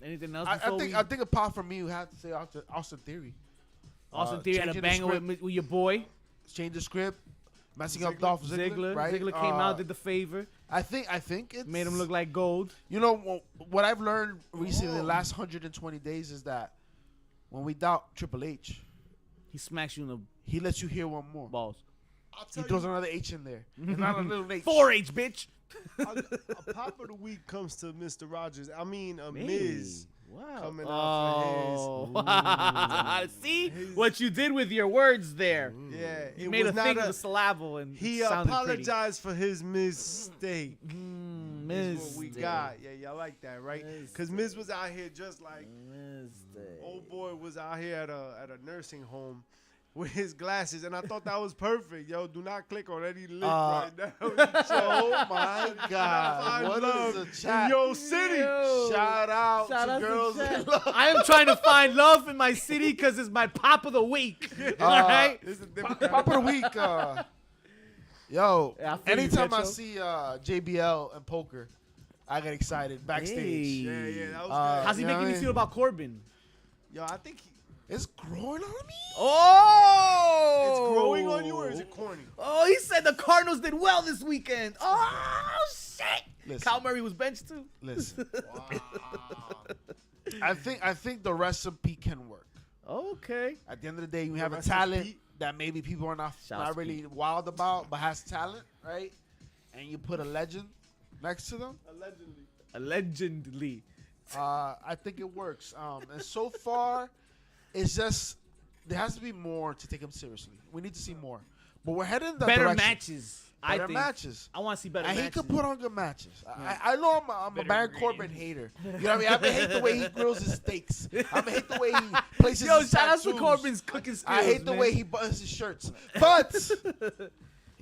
Anything else? I before think we- I think a pop for me would have to say Austin Theory. Austin Theory had a changing the banger script. with your boy Change the script, messing up Ziggler? Dolph Ziggler. Right? Ziggler came out, did the favor, I think it's made him look like gold. You know what I've learned recently in the last 120 days is that when we doubt Triple H, He smacks you in the he lets you hear one more. balls. I'll He tell throws you, another H in there. It's not a little H. 4H, bitch. a pop of the week comes to Mr. Rogers. I mean, a Miz. Wow. coming out Oh. See what you did with your words there. Yeah, You it made was a not thing a, of the syllable and he it sounded apologized for his mistake. pretty. Is what we got. Yeah, y'all like that, right? Because Miz was out here just like old boy was out here at a nursing home with his glasses, and I thought that was perfect. Yo, do not click on any link right now. Oh my God! Find What love is a chat? in your city. Shout out Shout to out to girls chat. in love. I am trying to find love in my city because it's my pop of the week. All right. This is a different Pop of the week. Yo, Yeah, I feel you, anytime I Petro. see JBL and poker, I get excited backstage. Hey. Yeah, that was good. How's he You know making what you I feel about Corbin? Yo, I think It's growing on me. Oh! it's growing on you, or is it corny? Oh, he said the Cardinals did well this weekend. Oh, shit. Listen. Kyle Murray was benched too. Listen, I think the recipe can work. Okay. At the end of the day, you have a recipe? talent that maybe people are not Shouts really wild about, but has talent, right? And you put a legend next to them. Allegedly. Allegedly. I think it works. And so far, it's just there has to be more to take him seriously. We need to see more, but we're heading in that Better direction. matches. I Better think. matches. I want to see better And he matches. could put on good matches. I know I'm a Better Baron ingredients. Corbin hater. You know what I mean? I hate the way he grills his steaks. I hate the way he places Yo, his shout out to tattoos. Corbin's cooking skills. I hate the man. way he buttons his shirts. But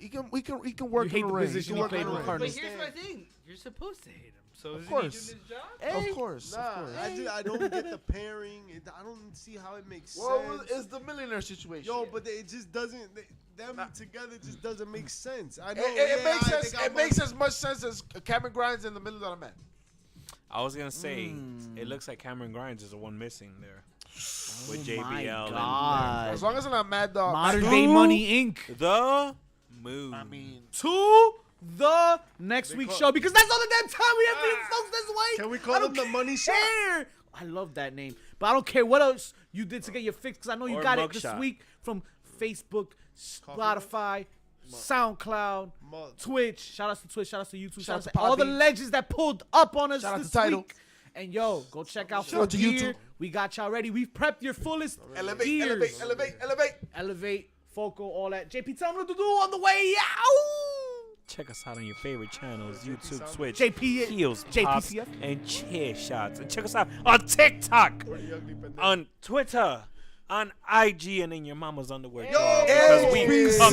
we can work You hate in the the ring. position He he can played work in with the the ring. But Cardinals. here's my thing: you're supposed to hate him. So Of is he course. doing his job? Hey. Of course. Nah, Of course. I don't get the pairing. I don't see how it makes Well, sense. it's the millionaire situation. Yo, but it just doesn't. Them together just doesn't make sense. I know. it makes I sense. think I'm It makes as much sense as Cameron Grimes in the middle of the man. I was gonna say it looks like Cameron Grimes is the one missing there. with My JBL God. As long as I'm not Mad Dog. Modern Day Money Inc. and the Moon. I mean, To the next week's call- show because that's all the damn time we have for you folks this week. Can we call I don't them the Money Shot? care. I love that name, but I don't care what else you did to get your fix because I know you Or got it this Mugshot. week from Facebook, Spotify, SoundCloud, Mug. Twitch. Shout out to Twitch. Shout out to YouTube. Shout out out to to all the Podbean. legends that pulled up on us Shout out this to Tidal. week. And yo, go check out Shout out to Full YouTube. Gear. We got y'all ready. We've prepped your fullest elevate, gears. elevate, elevate, elevate. Elevate, Focal, all that. JP, tell them what to do on the way out. Check us out on your favorite channels, YouTube, Twitch, JP, Heels, Pops, JPCF. and Chair Shots. And check us out on TikTok, on Twitter, on IG, and in your mama's underwear. Yo, because we peace. come